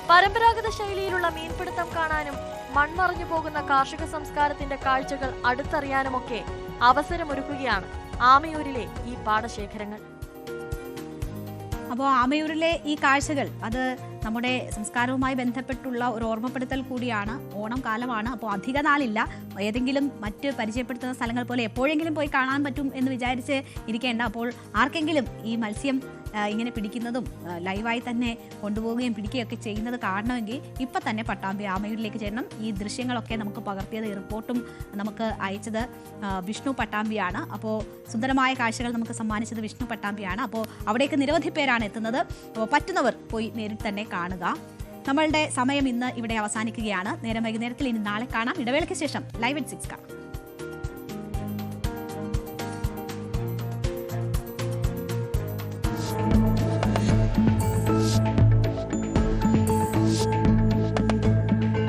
പരമ്പരാഗത ശൈലിയിലുള്ള മീൻപിടുത്തം കാണാനും മൺമറഞ്ഞു പോകുന്ന കാർഷിക സംസ്കാരത്തിന്റെ കാഴ്ചകൾ അടുത്തറിയാനുമൊക്കെ അവസരമൊരുക്കുകയാണ് ആമയൂരിലെ ഈ പാടശേഖരങ്ങൾ. അപ്പോൾ ആമയൂരിലെ ഈ കാഴ്ചകൾ അത് നമ്മുടെ സംസ്കാരവുമായി ബന്ധപ്പെട്ടുള്ള ഒരു ഓർമ്മപ്പെടുത്തൽ കൂടിയാണ്. ഓണം കാലമാണ്, അപ്പോൾ അധിക നാളില്ല. ഏതെങ്കിലും മറ്റ് പരിചയപ്പെടുത്തുന്ന സ്ഥലങ്ങൾ പോലെ എപ്പോഴെങ്കിലും പോയി കാണാൻ പറ്റും എന്ന് വിചാരിച്ച് ഇരിക്കേണ്ട. അപ്പോൾ ആർക്കെങ്കിലും ഈ മത്സ്യം ഇങ്ങനെ പിടിക്കുന്നതും ലൈവായി തന്നെ കൊണ്ടുപോവുകയും പിടിക്കുകയൊക്കെ ചെയ്യുന്നത് കാണണമെങ്കിൽ ഇപ്പം തന്നെ പട്ടാമ്പി ആമയൂരിലേക്ക് ചെല്ലണം. ഈ ദൃശ്യങ്ങളൊക്കെ നമുക്ക് പകർത്തിയത്, റിപ്പോർട്ടും നമുക്ക് അയച്ചത് വിഷ്ണു പട്ടാമ്പിയാണ്. അപ്പോൾ സുന്ദരമായ കാഴ്ചകൾ നമുക്ക് സമ്മാനിച്ചത് വിഷ്ണു പട്ടാമ്പിയാണ്. അപ്പോൾ അവിടേക്ക് നിരവധി പേരാണ് എത്തുന്നത്. അപ്പോൾ പറ്റുന്നവർ പോയി നേരിട്ട് തന്നെ കാണുക. നമ്മളുടെ സമയം ഇന്ന് ഇവിടെ അവസാനിക്കുകയാണ്. നേരം വൈകുന്നേരത്തിൽ ഇനി നാളെ കാണാം. ഇടവേളയ്ക്ക് ശേഷം ലൈവ് at 6 കാണാം.